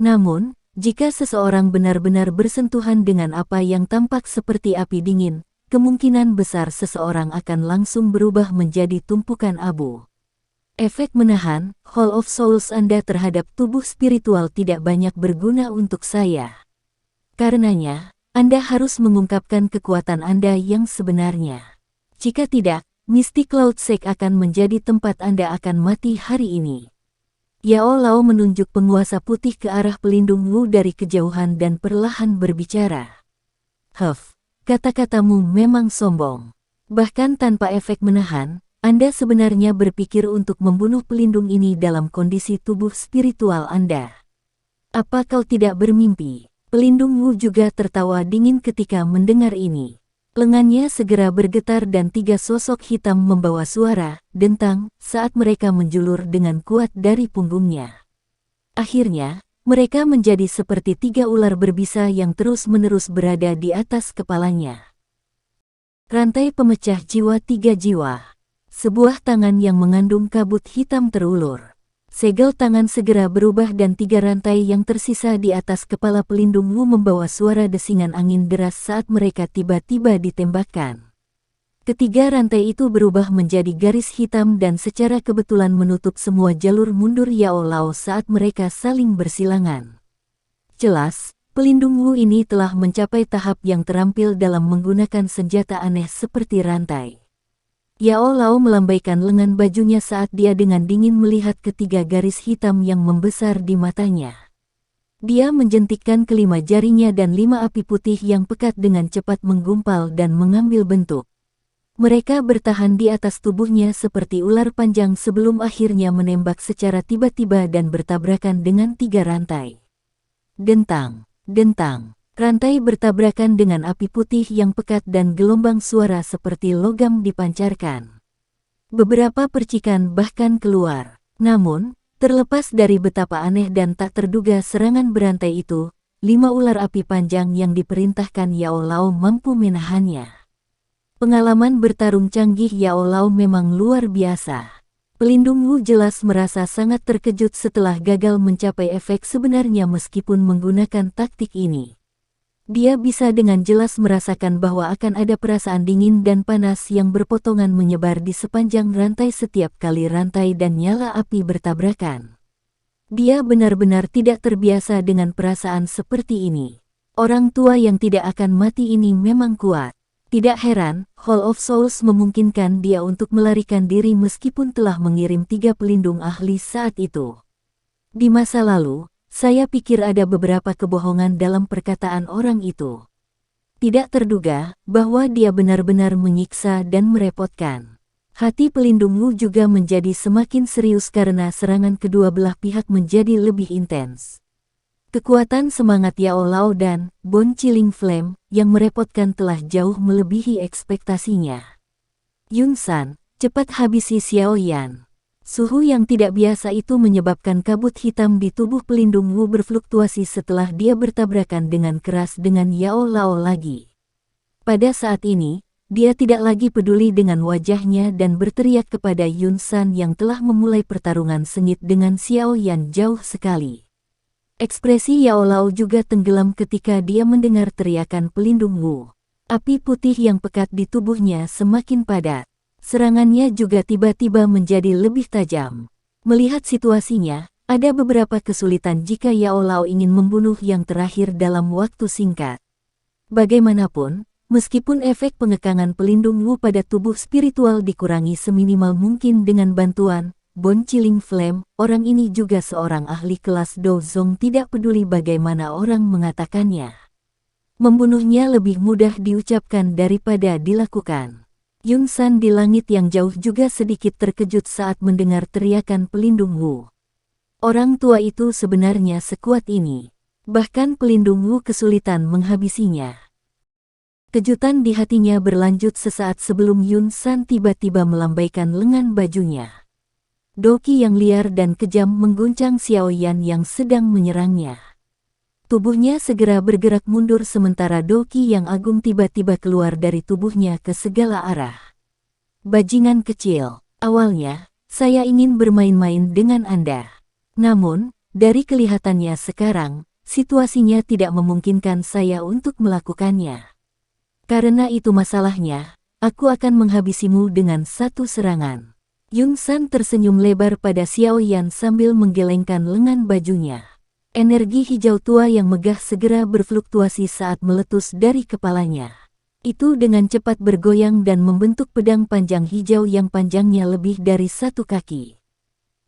Namun, jika seseorang benar-benar bersentuhan dengan apa yang tampak seperti api dingin, kemungkinan besar seseorang akan langsung berubah menjadi tumpukan abu. Efek menahan Hall of Souls Anda terhadap tubuh spiritual tidak banyak berguna untuk saya. Karenanya, Anda harus mengungkapkan kekuatan Anda yang sebenarnya. Jika tidak, Mystic Cloud Sect akan menjadi tempat Anda akan mati hari ini. Yao Lao menunjuk penguasa putih ke arah pelindung Wu dari kejauhan dan perlahan berbicara. Huff, kata-katamu memang sombong. Bahkan tanpa efek menahan, Anda sebenarnya berpikir untuk membunuh pelindung ini dalam kondisi tubuh spiritual Anda. Apa kau tidak bermimpi? Pelindung Wu juga tertawa dingin ketika mendengar ini. Lengannya segera bergetar dan tiga sosok hitam membawa suara dentang saat mereka menjulur dengan kuat dari punggungnya. Akhirnya, mereka menjadi seperti tiga ular berbisa yang terus-menerus berada di atas kepalanya. Rantai pemecah jiwa tiga jiwa. Sebuah tangan yang mengandung kabut hitam terulur. Segel tangan segera berubah dan tiga rantai yang tersisa di atas kepala pelindung Wu membawa suara desingan angin deras saat mereka tiba-tiba ditembakkan. Ketiga rantai itu berubah menjadi garis hitam dan secara kebetulan menutup semua jalur mundur Yao Lao saat mereka saling bersilangan. Jelas, pelindung Wu ini telah mencapai tahap yang terampil dalam menggunakan senjata aneh seperti rantai. Yao Lao melambaikan lengan bajunya saat dia dengan dingin melihat ketiga garis hitam yang membesar di matanya. Dia menjentikkan kelima jarinya dan lima api putih yang pekat dengan cepat menggumpal dan mengambil bentuk. Mereka bertahan di atas tubuhnya seperti ular panjang sebelum akhirnya menembak secara tiba-tiba dan bertabrakan dengan tiga rantai. Dentang, dentang. Rantai bertabrakan dengan api putih yang pekat dan gelombang suara seperti logam dipancarkan. Beberapa percikan bahkan keluar. Namun, terlepas dari betapa aneh dan tak terduga serangan berantai itu, 5 ular api panjang yang diperintahkan Yao Lao mampu menahannya. Pengalaman bertarung canggih Yao Lao memang luar biasa. Pelindung Wu jelas merasa sangat terkejut setelah gagal mencapai efek sebenarnya meskipun menggunakan taktik ini. Dia bisa dengan jelas merasakan bahwa akan ada perasaan dingin dan panas yang berpotongan menyebar di sepanjang rantai setiap kali rantai dan nyala api bertabrakan. Dia benar-benar tidak terbiasa dengan perasaan seperti ini. Orang tua yang tidak akan mati ini memang kuat. Tidak heran, Hall of Souls memungkinkan dia untuk melarikan diri meskipun telah mengirim 3 pelindung ahli saat itu. Di masa lalu, saya pikir ada beberapa kebohongan dalam perkataan orang itu. Tidak terduga bahwa dia benar-benar menyiksa dan merepotkan. Hati pelindung Wu juga menjadi semakin serius karena serangan kedua belah pihak menjadi lebih intens. Kekuatan semangat Yao Lao dan Bone Chilling Flame yang merepotkan telah jauh melebihi ekspektasinya. Yun San, cepat habisi Xiao Yan. Suhu yang tidak biasa itu menyebabkan kabut hitam di tubuh pelindung Wu berfluktuasi setelah dia bertabrakan dengan keras dengan Yao Lao lagi. Pada saat ini, dia tidak lagi peduli dengan wajahnya dan berteriak kepada Yun San yang telah memulai pertarungan sengit dengan Xiao Yan jauh sekali. Ekspresi Yao Lao juga tenggelam ketika dia mendengar teriakan pelindung Wu. Api putih yang pekat di tubuhnya semakin padat. Serangannya juga tiba-tiba menjadi lebih tajam. Melihat situasinya, ada beberapa kesulitan jika Yao Lao ingin membunuh yang terakhir dalam waktu singkat. Bagaimanapun, meskipun efek pengekangan pelindung Wu pada tubuh spiritual dikurangi seminimal mungkin dengan bantuan Bone Chilling Flame, orang ini juga seorang ahli kelas Dozong tidak peduli bagaimana orang mengatakannya. Membunuhnya lebih mudah diucapkan daripada dilakukan. Yun San di langit yang jauh juga sedikit terkejut saat mendengar teriakan pelindung Wu. Orang tua itu sebenarnya sekuat ini. Bahkan pelindung Wu kesulitan menghabisinya. Kejutan di hatinya berlanjut sesaat sebelum Yun San tiba-tiba melambaikan lengan bajunya. Doki yang liar dan kejam mengguncang Xiao Yan yang sedang menyerangnya. Tubuhnya segera bergerak mundur sementara doki yang agung tiba-tiba keluar dari tubuhnya ke segala arah. Bajingan kecil, awalnya, saya ingin bermain-main dengan Anda. Namun, dari kelihatannya sekarang, situasinya tidak memungkinkan saya untuk melakukannya. Karena itu masalahnya, aku akan menghabisimu dengan satu serangan. Yun San tersenyum lebar pada Xiao Yan sambil menggelengkan lengan bajunya. Energi hijau tua yang megah segera berfluktuasi saat meletus dari kepalanya. Itu dengan cepat bergoyang dan membentuk pedang panjang hijau yang panjangnya lebih dari 1 kaki.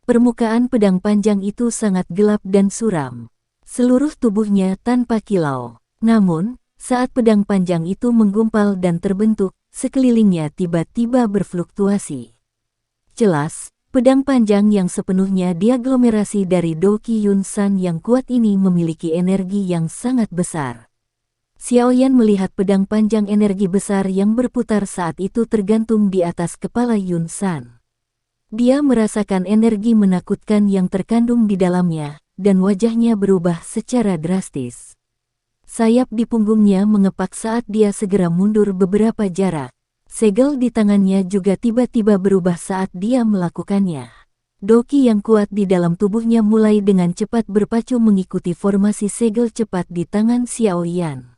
Permukaan pedang panjang itu sangat gelap dan suram. Seluruh tubuhnya tanpa kilau. Namun, saat pedang panjang itu menggumpal dan terbentuk, sekelilingnya tiba-tiba berfluktuasi. Jelas, pedang panjang yang sepenuhnya diaglomerasi dari Doki Yun San yang kuat ini memiliki energi yang sangat besar. Xiao Yan melihat pedang panjang energi besar yang berputar saat itu tergantung di atas kepala Yun San. Dia merasakan energi menakutkan yang terkandung di dalamnya, dan wajahnya berubah secara drastis. Sayap di punggungnya mengepak saat dia segera mundur beberapa jarak. Segel di tangannya juga tiba-tiba berubah saat dia melakukannya. Doki yang kuat di dalam tubuhnya mulai dengan cepat berpacu mengikuti formasi segel cepat di tangan Xiao Yan.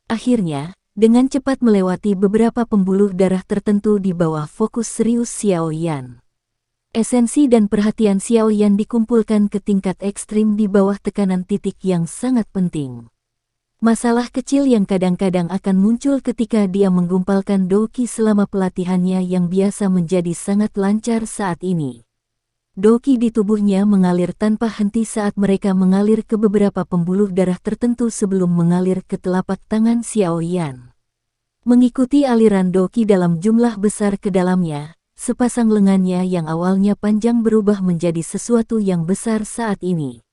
Akhirnya, dengan cepat melewati beberapa pembuluh darah tertentu di bawah fokus serius Xiao Yan. Esensi dan perhatian Xiao Yan dikumpulkan ke tingkat ekstrim di bawah tekanan titik yang sangat penting. Masalah kecil yang kadang-kadang akan muncul ketika dia menggumpalkan Doki selama pelatihannya yang biasa menjadi sangat lancar saat ini. Doki di tubuhnya mengalir tanpa henti saat mereka mengalir ke beberapa pembuluh darah tertentu sebelum mengalir ke telapak tangan Xiao Yan. Mengikuti aliran Doki dalam jumlah besar ke dalamnya, sepasang lengannya yang awalnya panjang berubah menjadi sesuatu yang besar saat ini.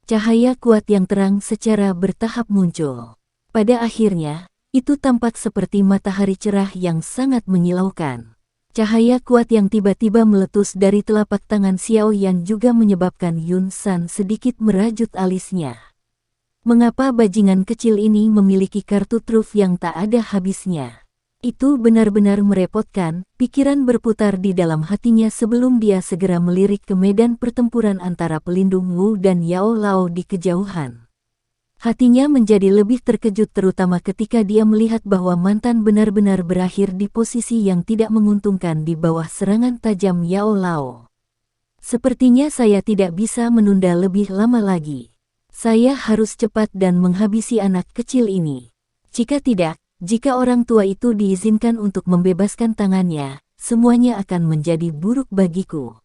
Cahaya kuat yang terang secara bertahap muncul. Pada akhirnya, itu tampak seperti matahari cerah yang sangat menyilaukan. Cahaya kuat yang tiba-tiba meletus dari telapak tangan Xiao Yan juga menyebabkan Yun San sedikit merajut alisnya. Mengapa bajingan kecil ini memiliki kartu truf yang tak ada habisnya? Itu benar-benar merepotkan, pikiran berputar di dalam hatinya sebelum dia segera melirik ke medan pertempuran antara pelindung Wu dan Yao Lao di kejauhan. Hatinya menjadi lebih terkejut terutama ketika dia melihat bahwa mantan benar-benar berakhir di posisi yang tidak menguntungkan di bawah serangan tajam Yao Lao. Sepertinya saya tidak bisa menunda lebih lama lagi. Saya harus cepat dan menghabisi anak kecil ini. Jika tidak, jika orang tua itu diizinkan untuk membebaskan tangannya, semuanya akan menjadi buruk bagiku.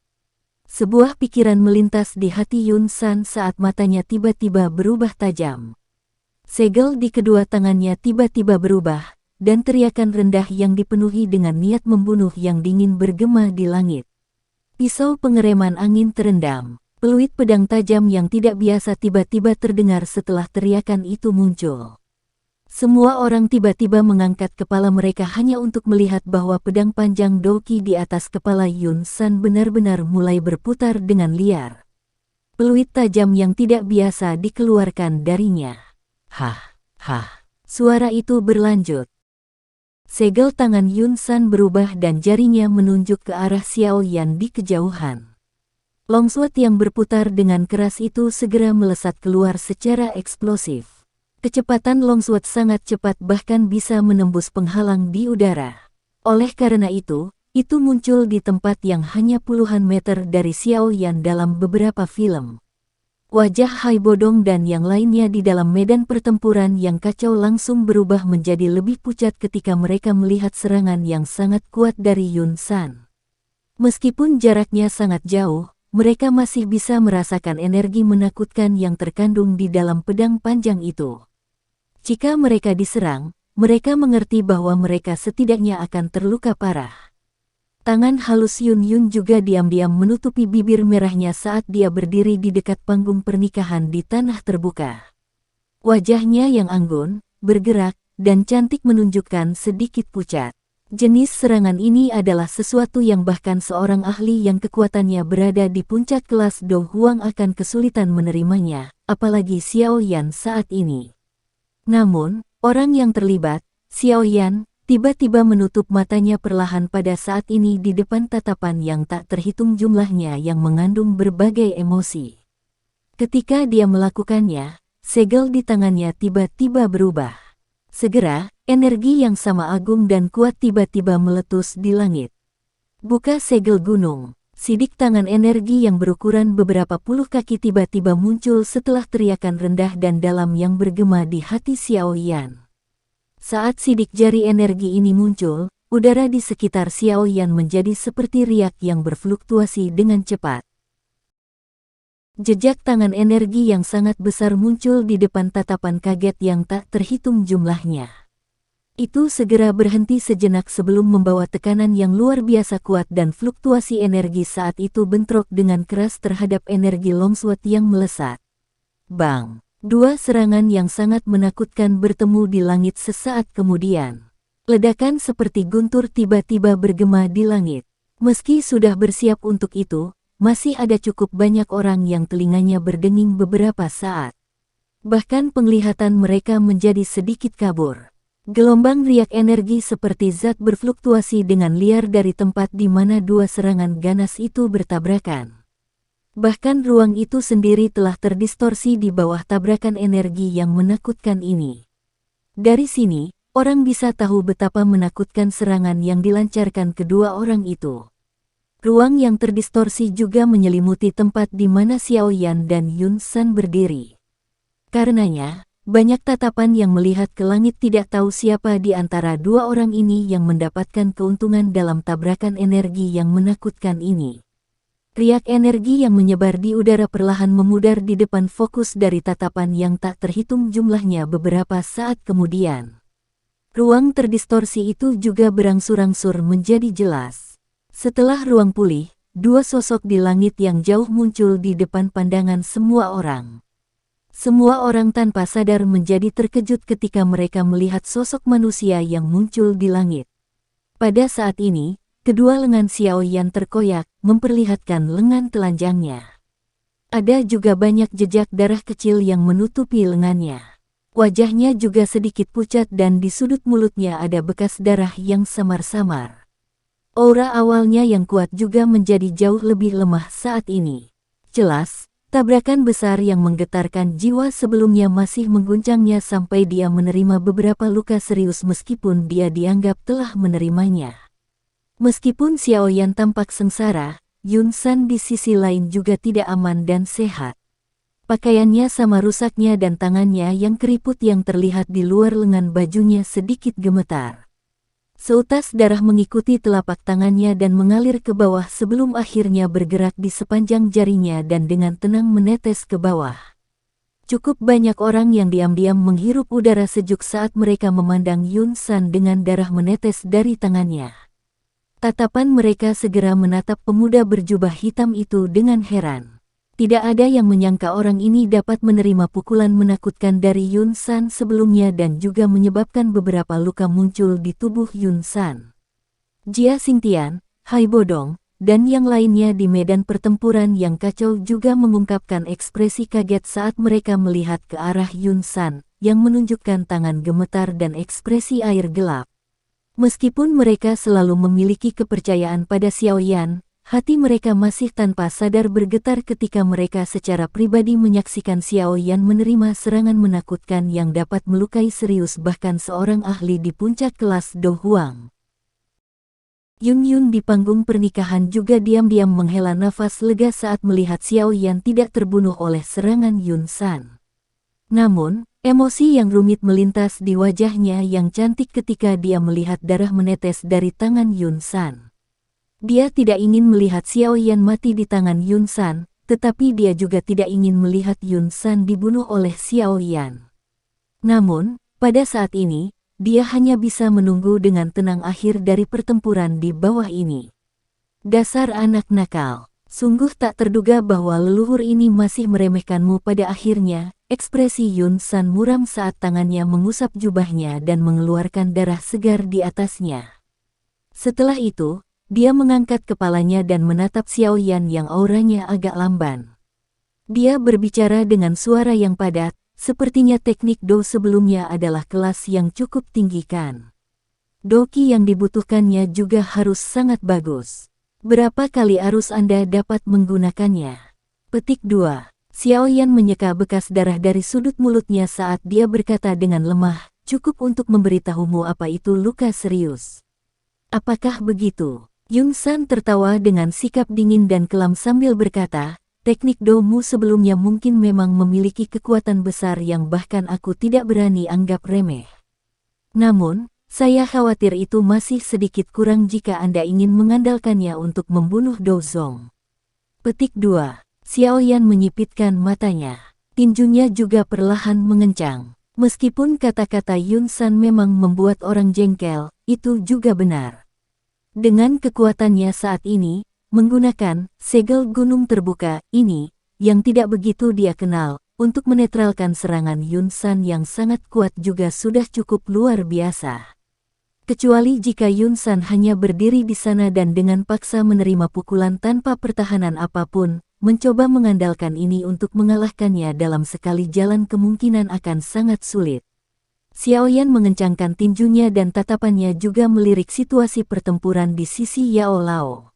Sebuah pikiran melintas di hati Yun San saat matanya tiba-tiba berubah tajam. Segel di kedua tangannya tiba-tiba berubah, dan teriakan rendah yang dipenuhi dengan niat membunuh yang dingin bergema di langit. Pisau pengereman angin terendam, peluit pedang tajam yang tidak biasa tiba-tiba terdengar setelah teriakan itu muncul. Semua orang tiba-tiba mengangkat kepala mereka hanya untuk melihat bahwa pedang panjang Doki di atas kepala Yun San benar-benar mulai berputar dengan liar. Peluit tajam yang tidak biasa dikeluarkan darinya. Hah, hah. Suara itu berlanjut. Segel tangan Yun San berubah dan jarinya menunjuk ke arah Xiao Yan di kejauhan. Longsword yang berputar dengan keras itu segera melesat keluar secara eksplosif. Kecepatan longsword sangat cepat bahkan bisa menembus penghalang di udara. Oleh karena itu muncul di tempat yang hanya puluhan meter dari Xiao Yan dalam beberapa film. Wajah Hai Bodong dan yang lainnya di dalam medan pertempuran yang kacau langsung berubah menjadi lebih pucat ketika mereka melihat serangan yang sangat kuat dari Yun San. Meskipun jaraknya sangat jauh, mereka masih bisa merasakan energi menakutkan yang terkandung di dalam pedang panjang itu. Jika mereka diserang, mereka mengerti bahwa mereka setidaknya akan terluka parah. Tangan halus Yun Yun juga diam-diam menutupi bibir merahnya saat dia berdiri di dekat panggung pernikahan di tanah terbuka. Wajahnya yang anggun, bergerak, dan cantik menunjukkan sedikit pucat. Jenis serangan ini adalah sesuatu yang bahkan seorang ahli yang kekuatannya berada di puncak kelas Do Huang akan kesulitan menerimanya, apalagi Xiao Yan saat ini. Namun, orang yang terlibat, Xiao Yan, tiba-tiba menutup matanya perlahan pada saat ini di depan tatapan yang tak terhitung jumlahnya yang mengandung berbagai emosi. Ketika dia melakukannya, segel di tangannya tiba-tiba berubah. Segera, energi yang sama agung dan kuat tiba-tiba meletus di langit. Buka segel gunung. Sidik tangan energi yang berukuran beberapa puluh kaki tiba-tiba muncul setelah teriakan rendah dan dalam yang bergema di hati Xiao Yan. Saat sidik jari energi ini muncul, udara di sekitar Xiao Yan menjadi seperti riak yang berfluktuasi dengan cepat. Jejak tangan energi yang sangat besar muncul di depan tatapan kaget yang tak terhitung jumlahnya. Itu segera berhenti sejenak sebelum membawa tekanan yang luar biasa kuat dan fluktuasi energi saat itu bentrok dengan keras terhadap energi longsword yang melesat. Bang! Dua serangan yang sangat menakutkan bertemu di langit sesaat kemudian. Ledakan seperti guntur tiba-tiba bergema di langit. Meski sudah bersiap untuk itu, masih ada cukup banyak orang yang telinganya berdenging beberapa saat. Bahkan penglihatan mereka menjadi sedikit kabur. Gelombang riak energi seperti zat berfluktuasi dengan liar dari tempat di mana dua serangan ganas itu bertabrakan. Bahkan ruang itu sendiri telah terdistorsi di bawah tabrakan energi yang menakutkan ini. Dari sini, orang bisa tahu betapa menakutkan serangan yang dilancarkan kedua orang itu. Ruang yang terdistorsi juga menyelimuti tempat di mana Xiao Yan dan Yun San berdiri. Karenanya, banyak tatapan yang melihat ke langit tidak tahu siapa di antara dua orang ini yang mendapatkan keuntungan dalam tabrakan energi yang menakutkan ini. Riak energi yang menyebar di udara perlahan memudar di depan fokus dari tatapan yang tak terhitung jumlahnya beberapa saat kemudian. Ruang terdistorsi itu juga berangsur-angsur menjadi jelas. Setelah ruang pulih, dua sosok di langit yang jauh muncul di depan pandangan semua orang. Semua orang tanpa sadar menjadi terkejut ketika mereka melihat sosok manusia yang muncul di langit. Pada saat ini, kedua lengan Xiao Yan terkoyak, memperlihatkan lengan telanjangnya. Ada juga banyak jejak darah kecil yang menutupi lengannya. Wajahnya juga sedikit pucat dan di sudut mulutnya ada bekas darah yang samar-samar. Aura awalnya yang kuat juga menjadi jauh lebih lemah saat ini. Jelas, tabrakan besar yang menggetarkan jiwa sebelumnya masih mengguncangnya sampai dia menerima beberapa luka serius meskipun dia dianggap telah menerimanya. Meskipun Xiao Yan tampak sengsara, Yun San di sisi lain juga tidak aman dan sehat. Pakaiannya sama rusaknya dan tangannya yang keriput yang terlihat di luar lengan bajunya sedikit gemetar. Seutas darah mengikuti telapak tangannya dan mengalir ke bawah sebelum akhirnya bergerak di sepanjang jarinya dan dengan tenang menetes ke bawah. Cukup banyak orang yang diam-diam menghirup udara sejuk saat mereka memandang Yun San dengan darah menetes dari tangannya. Tatapan mereka segera menatap pemuda berjubah hitam itu dengan heran. Tidak ada yang menyangka orang ini dapat menerima pukulan menakutkan dari Yun San sebelumnya dan juga menyebabkan beberapa luka muncul di tubuh Yun San. Jia Xingtian, Hai Bodong, dan yang lainnya di medan pertempuran yang kacau juga mengungkapkan ekspresi kaget saat mereka melihat ke arah Yun San, yang menunjukkan tangan gemetar dan ekspresi air gelap. Meskipun mereka selalu memiliki kepercayaan pada Xiao Yan, hati mereka masih tanpa sadar bergetar ketika mereka secara pribadi menyaksikan Xiao Yan menerima serangan menakutkan yang dapat melukai serius bahkan seorang ahli di puncak kelas Do Huang. Yun Yun di panggung pernikahan juga diam-diam menghela nafas lega saat melihat Xiao Yan tidak terbunuh oleh serangan Yun San. Namun, emosi yang rumit melintas di wajahnya yang cantik ketika dia melihat darah menetes dari tangan Yun San. Dia tidak ingin melihat Xiao Yan mati di tangan Yun San, tetapi dia juga tidak ingin melihat Yun San dibunuh oleh Xiao Yan. Namun, pada saat ini, dia hanya bisa menunggu dengan tenang akhir dari pertempuran di bawah ini. Dasar anak nakal, sungguh tak terduga bahwa leluhur ini masih meremehkanmu. Pada akhirnya, ekspresi Yun San muram saat tangannya mengusap jubahnya dan mengeluarkan darah segar di atasnya. Setelah itu, dia mengangkat kepalanya dan menatap Xiao Yan yang auranya agak lamban. Dia berbicara dengan suara yang padat, sepertinya teknik Do sebelumnya adalah kelas yang cukup tinggi kan. Doki yang dibutuhkannya juga harus sangat bagus. Berapa kali arus Anda dapat menggunakannya? Petik 2. Xiao Yan menyeka bekas darah dari sudut mulutnya saat dia berkata dengan lemah, cukup untuk memberitahumu apa itu luka serius. Apakah begitu? Yun San tertawa dengan sikap dingin dan kelam sambil berkata, teknik Do-mu sebelumnya mungkin memang memiliki kekuatan besar yang bahkan aku tidak berani anggap remeh. Namun, saya khawatir itu masih sedikit kurang jika Anda ingin mengandalkannya untuk membunuh Do Zong. Petik 2. Xiao Yan menyipitkan matanya. Tinjunya juga perlahan mengencang. Meskipun kata-kata Yun San memang membuat orang jengkel, itu juga benar. Dengan kekuatannya saat ini, menggunakan segel gunung terbuka ini, yang tidak begitu dia kenal, untuk menetralkan serangan Yun San yang sangat kuat juga sudah cukup luar biasa. Kecuali jika Yun San hanya berdiri di sana dan dengan paksa menerima pukulan tanpa pertahanan apapun, mencoba mengandalkan ini untuk mengalahkannya dalam sekali jalan kemungkinan akan sangat sulit. Xiao Yan mengencangkan tinjunya dan tatapannya juga melirik situasi pertempuran di sisi Yao Lao.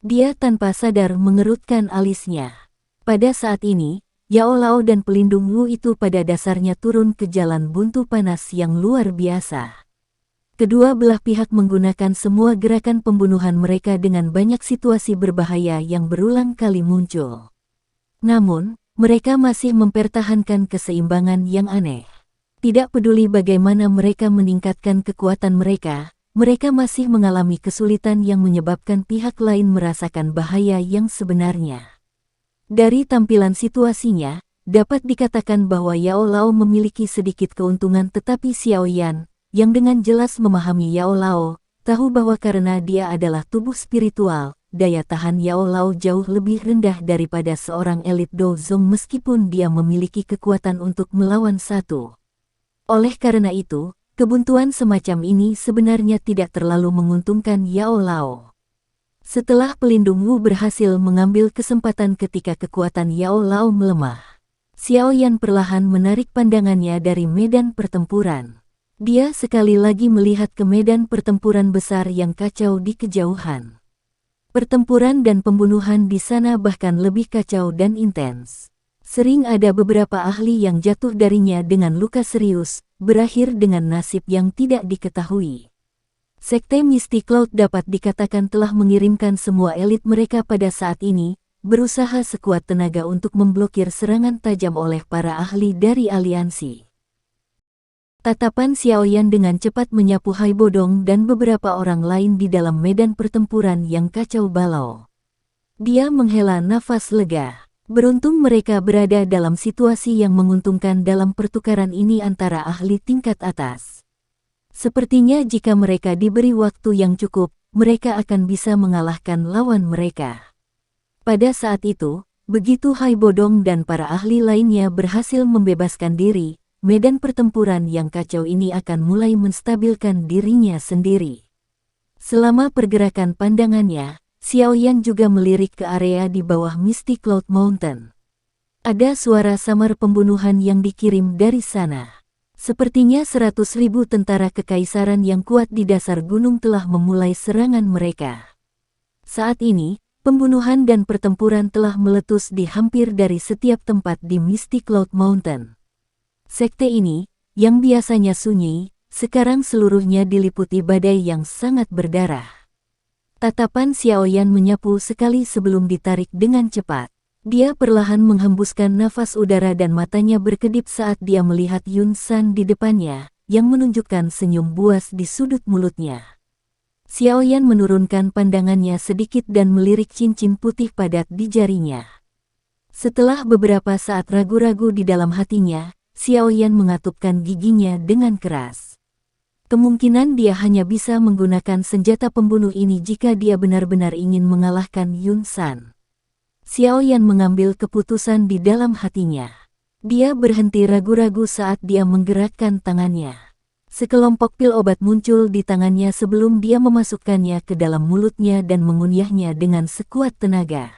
Dia tanpa sadar mengerutkan alisnya. Pada saat ini, Yao Lao dan pelindung Wu itu pada dasarnya turun ke jalan buntu panas yang luar biasa. Kedua belah pihak menggunakan semua gerakan pembunuhan mereka dengan banyak situasi berbahaya yang berulang kali muncul. Namun, mereka masih mempertahankan keseimbangan yang aneh. Tidak peduli bagaimana mereka meningkatkan kekuatan mereka masih mengalami kesulitan yang menyebabkan pihak lain merasakan bahaya yang sebenarnya. Dari tampilan situasinya, dapat dikatakan bahwa Yao Lao memiliki sedikit keuntungan tetapi Xiao Yan, yang dengan jelas memahami Yao Lao, tahu bahwa karena dia adalah tubuh spiritual, daya tahan Yao Lao jauh lebih rendah daripada seorang elit Do Zong meskipun dia memiliki kekuatan untuk melawan satu. Oleh karena itu, kebuntuan semacam ini sebenarnya tidak terlalu menguntungkan Yao Lao. Setelah pelindung Wu berhasil mengambil kesempatan ketika kekuatan Yao Lao melemah, Xiao Yan perlahan menarik pandangannya dari medan pertempuran. Dia sekali lagi melihat ke medan pertempuran besar yang kacau di kejauhan. Pertempuran dan pembunuhan di sana bahkan lebih kacau dan intens. Sering ada beberapa ahli yang jatuh darinya dengan luka serius, berakhir dengan nasib yang tidak diketahui. Sekte Misty Cloud dapat dikatakan telah mengirimkan semua elit mereka pada saat ini, berusaha sekuat tenaga untuk memblokir serangan tajam oleh para ahli dari aliansi. Tatapan Xiao Yan dengan cepat menyapu Hai Bodong dan beberapa orang lain di dalam medan pertempuran yang kacau balau. Dia menghela nafas lega. Beruntung mereka berada dalam situasi yang menguntungkan dalam pertukaran ini antara ahli tingkat atas. Sepertinya jika mereka diberi waktu yang cukup, mereka akan bisa mengalahkan lawan mereka. Pada saat itu, begitu Hai Bodong dan para ahli lainnya berhasil membebaskan diri, medan pertempuran yang kacau ini akan mulai menstabilkan dirinya sendiri. Selama pergerakan pandangannya, Xiao Yan juga melirik ke area di bawah Misty Cloud Mountain. Ada suara samar pembunuhan yang dikirim dari sana. Sepertinya 100.000 tentara kekaisaran yang kuat di dasar gunung telah memulai serangan mereka. Saat ini, pembunuhan dan pertempuran telah meletus di hampir dari setiap tempat di Misty Cloud Mountain. Sekte ini, yang biasanya sunyi, sekarang seluruhnya diliputi badai yang sangat berdarah. Tatapan Xiao Yan menyapu sekali sebelum ditarik dengan cepat. Dia perlahan menghembuskan nafas udara dan matanya berkedip saat dia melihat Yun San di depannya, yang menunjukkan senyum buas di sudut mulutnya. Xiao Yan menurunkan pandangannya sedikit dan melirik cincin putih padat di jarinya. Setelah beberapa saat ragu-ragu di dalam hatinya, Xiao Yan mengatupkan giginya dengan keras. Kemungkinan dia hanya bisa menggunakan senjata pembunuh ini jika dia benar-benar ingin mengalahkan Yun San. Xiao Yan mengambil keputusan di dalam hatinya. Dia berhenti ragu-ragu saat dia menggerakkan tangannya. Sekelompok pil obat muncul di tangannya sebelum dia memasukkannya ke dalam mulutnya dan mengunyahnya dengan sekuat tenaga.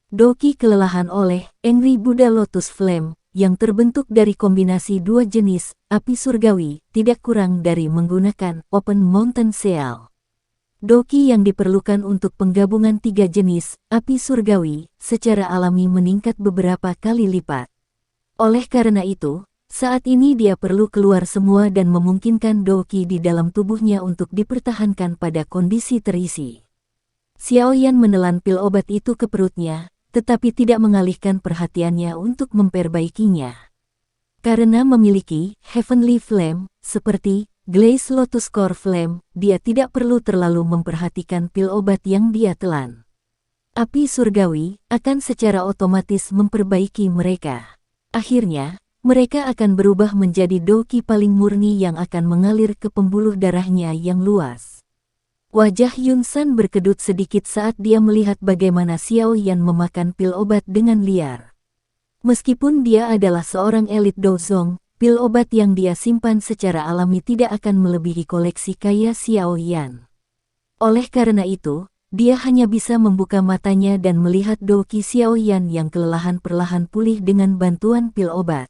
Doki kelelahan oleh Angry Buddha Lotus Flame, yang terbentuk dari kombinasi dua jenis, api surgawi, tidak kurang dari menggunakan Open Mountain Seal. Doki yang diperlukan untuk penggabungan tiga jenis, api surgawi, secara alami meningkat beberapa kali lipat. Oleh karena itu, saat ini dia perlu keluar semua dan memungkinkan Doki di dalam tubuhnya untuk dipertahankan pada kondisi terisi. Xiao Yan menelan pil obat itu ke perutnya, tetapi tidak mengalihkan perhatiannya untuk memperbaikinya. Karena memiliki Heavenly Flame, seperti Glaze Lotus Core Flame, dia tidak perlu terlalu memperhatikan pil obat yang dia telan. Api surgawi akan secara otomatis memperbaiki mereka. Akhirnya, mereka akan berubah menjadi doki paling murni yang akan mengalir ke pembuluh darahnya yang luas. Wajah Yun San berkedut sedikit saat dia melihat bagaimana Xiao Yan memakan pil obat dengan liar. Meskipun dia adalah seorang elit Dozong, pil obat yang dia simpan secara alami tidak akan melebihi koleksi kaya Xiao Yan. Oleh karena itu, dia hanya bisa membuka matanya dan melihat Doki Xiao Yan yang kelelahan perlahan pulih dengan bantuan pil obat.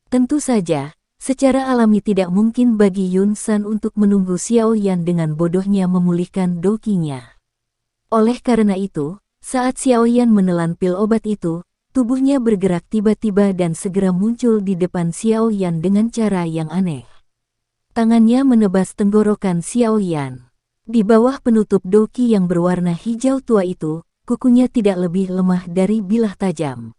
Tentu saja, secara alami tidak mungkin bagi Yun San untuk menunggu Xiao Yan dengan bodohnya memulihkan dokinya. Oleh karena itu, saat Xiao Yan menelan pil obat itu, tubuhnya bergerak tiba-tiba dan segera muncul di depan Xiao Yan dengan cara yang aneh. Tangannya menebas tenggorokan Xiao Yan. Di bawah penutup doki yang berwarna hijau tua itu, kukunya tidak lebih lemah dari bilah tajam.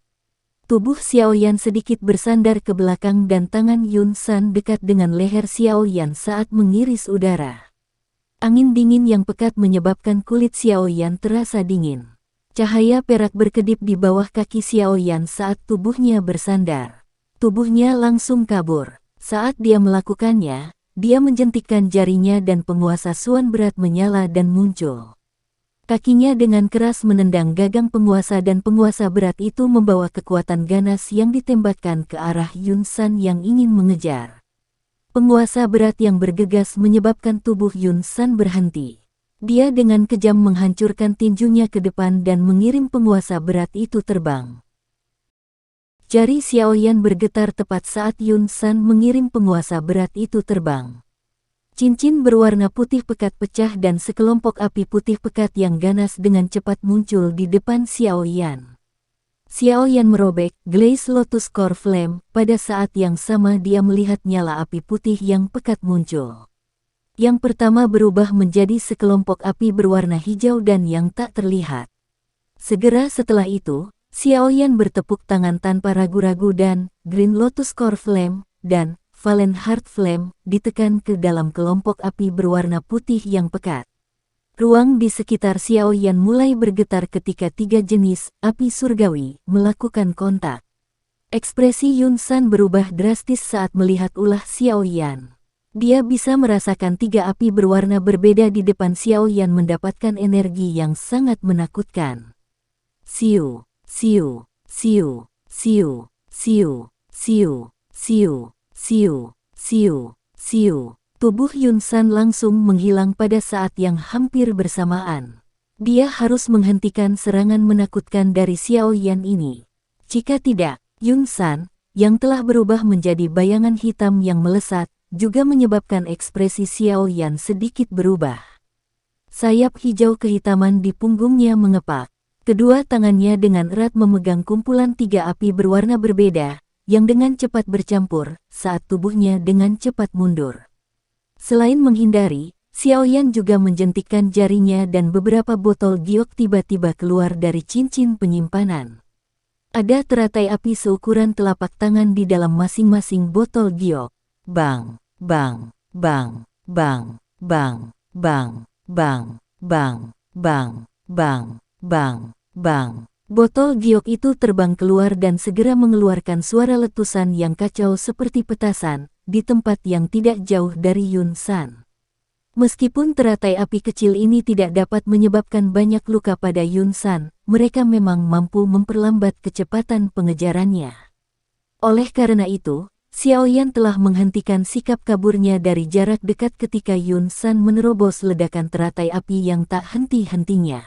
Tubuh Xiao Yan sedikit bersandar ke belakang dan tangan Yun San dekat dengan leher Xiao Yan saat mengiris udara. Angin dingin yang pekat menyebabkan kulit Xiao Yan terasa dingin. Cahaya perak berkedip di bawah kaki Xiao Yan saat tubuhnya bersandar. Tubuhnya langsung kabur. Saat dia melakukannya, dia menjentikkan jarinya dan penguasa Suan berat menyala dan muncul. Kakinya dengan keras menendang gagang penguasa dan penguasa berat itu membawa kekuatan ganas yang ditembakkan ke arah Yun San yang ingin mengejar. Penguasa berat yang bergegas menyebabkan tubuh Yun San berhenti. Dia dengan kejam menghancurkan tinjunya ke depan dan mengirim penguasa berat itu terbang. Jari Xiaoyan bergetar tepat saat Yun San mengirim penguasa berat itu terbang. Cincin berwarna putih pekat pecah dan sekelompok api putih pekat yang ganas dengan cepat muncul di depan Xiaoyan. Xiaoyan merobek Glaze Lotus Core Flame, pada saat yang sama dia melihat nyala api putih yang pekat muncul. Yang pertama berubah menjadi sekelompok api berwarna hijau dan yang tak terlihat. Segera setelah itu, Xiaoyan bertepuk tangan tanpa ragu-ragu dan Green Lotus Core Flame dan Valen Heart Flame ditekan ke dalam kelompok api berwarna putih yang pekat. Ruang di sekitar Xiaoyan mulai bergetar ketika tiga jenis api surgawi melakukan kontak. Ekspresi Yun San berubah drastis saat melihat ulah Xiaoyan. Dia bisa merasakan tiga api berwarna berbeda di depan Xiaoyan mendapatkan energi yang sangat menakutkan. Siu, siu, siu, siu, siu, siu, siu, siu, siu, siu. Tubuh Yun San langsung menghilang pada saat yang hampir bersamaan. Dia harus menghentikan serangan menakutkan dari Xiaoyan ini. Jika tidak, Yun San, yang telah berubah menjadi bayangan hitam yang melesat, juga menyebabkan ekspresi Xiaoyan sedikit berubah. Sayap hijau kehitaman di punggungnya mengepak. Kedua tangannya dengan erat memegang kumpulan tiga api berwarna berbeda, yang dengan cepat bercampur saat tubuhnya dengan cepat mundur. Selain menghindari, Xiaoyan juga menjentikkan jarinya dan beberapa botol giok tiba-tiba keluar dari cincin penyimpanan. Ada teratai api seukuran telapak tangan di dalam masing-masing botol giok. Bang, bang, bang, bang, bang, bang, bang, bang, bang, bang, bang, bang. Botol giok itu terbang keluar dan segera mengeluarkan suara letusan yang kacau seperti petasan, di tempat yang tidak jauh dari Yun San. Meskipun teratai api kecil ini tidak dapat menyebabkan banyak luka pada Yun San, mereka memang mampu memperlambat kecepatan pengejarannya. Oleh karena itu, Xiaoyan telah menghentikan sikap kaburnya dari jarak dekat ketika Yun San menerobos ledakan teratai api yang tak henti-hentinya.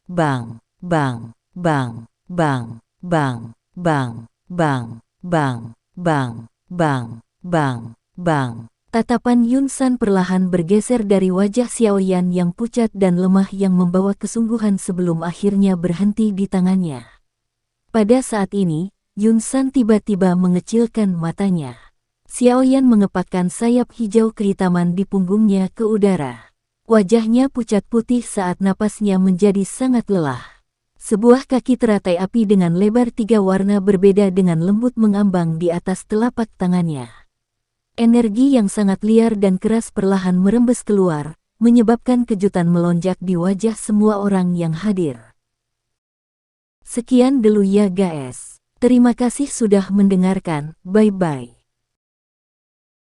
Bang, bang, bang, bang, bang, bang, bang, bang, bang, bang, bang, bang. Tatapan Yun San perlahan bergeser dari wajah Xiaoyan yang pucat dan lemah yang membawa kesungguhan sebelum akhirnya berhenti di tangannya. Pada saat ini, Yun San tiba-tiba mengecilkan matanya. Xiaoyan mengepakkan sayap hijau kehitaman di punggungnya ke udara. Wajahnya pucat putih saat napasnya menjadi sangat lelah. Sebuah kaki teratai api dengan lebar tiga warna berbeda dengan lembut mengambang di atas telapak tangannya. Energi yang sangat liar dan keras perlahan merembes keluar, menyebabkan kejutan melonjak di wajah semua orang yang hadir. Sekian dulu ya guys. Terima kasih sudah mendengarkan, bye-bye.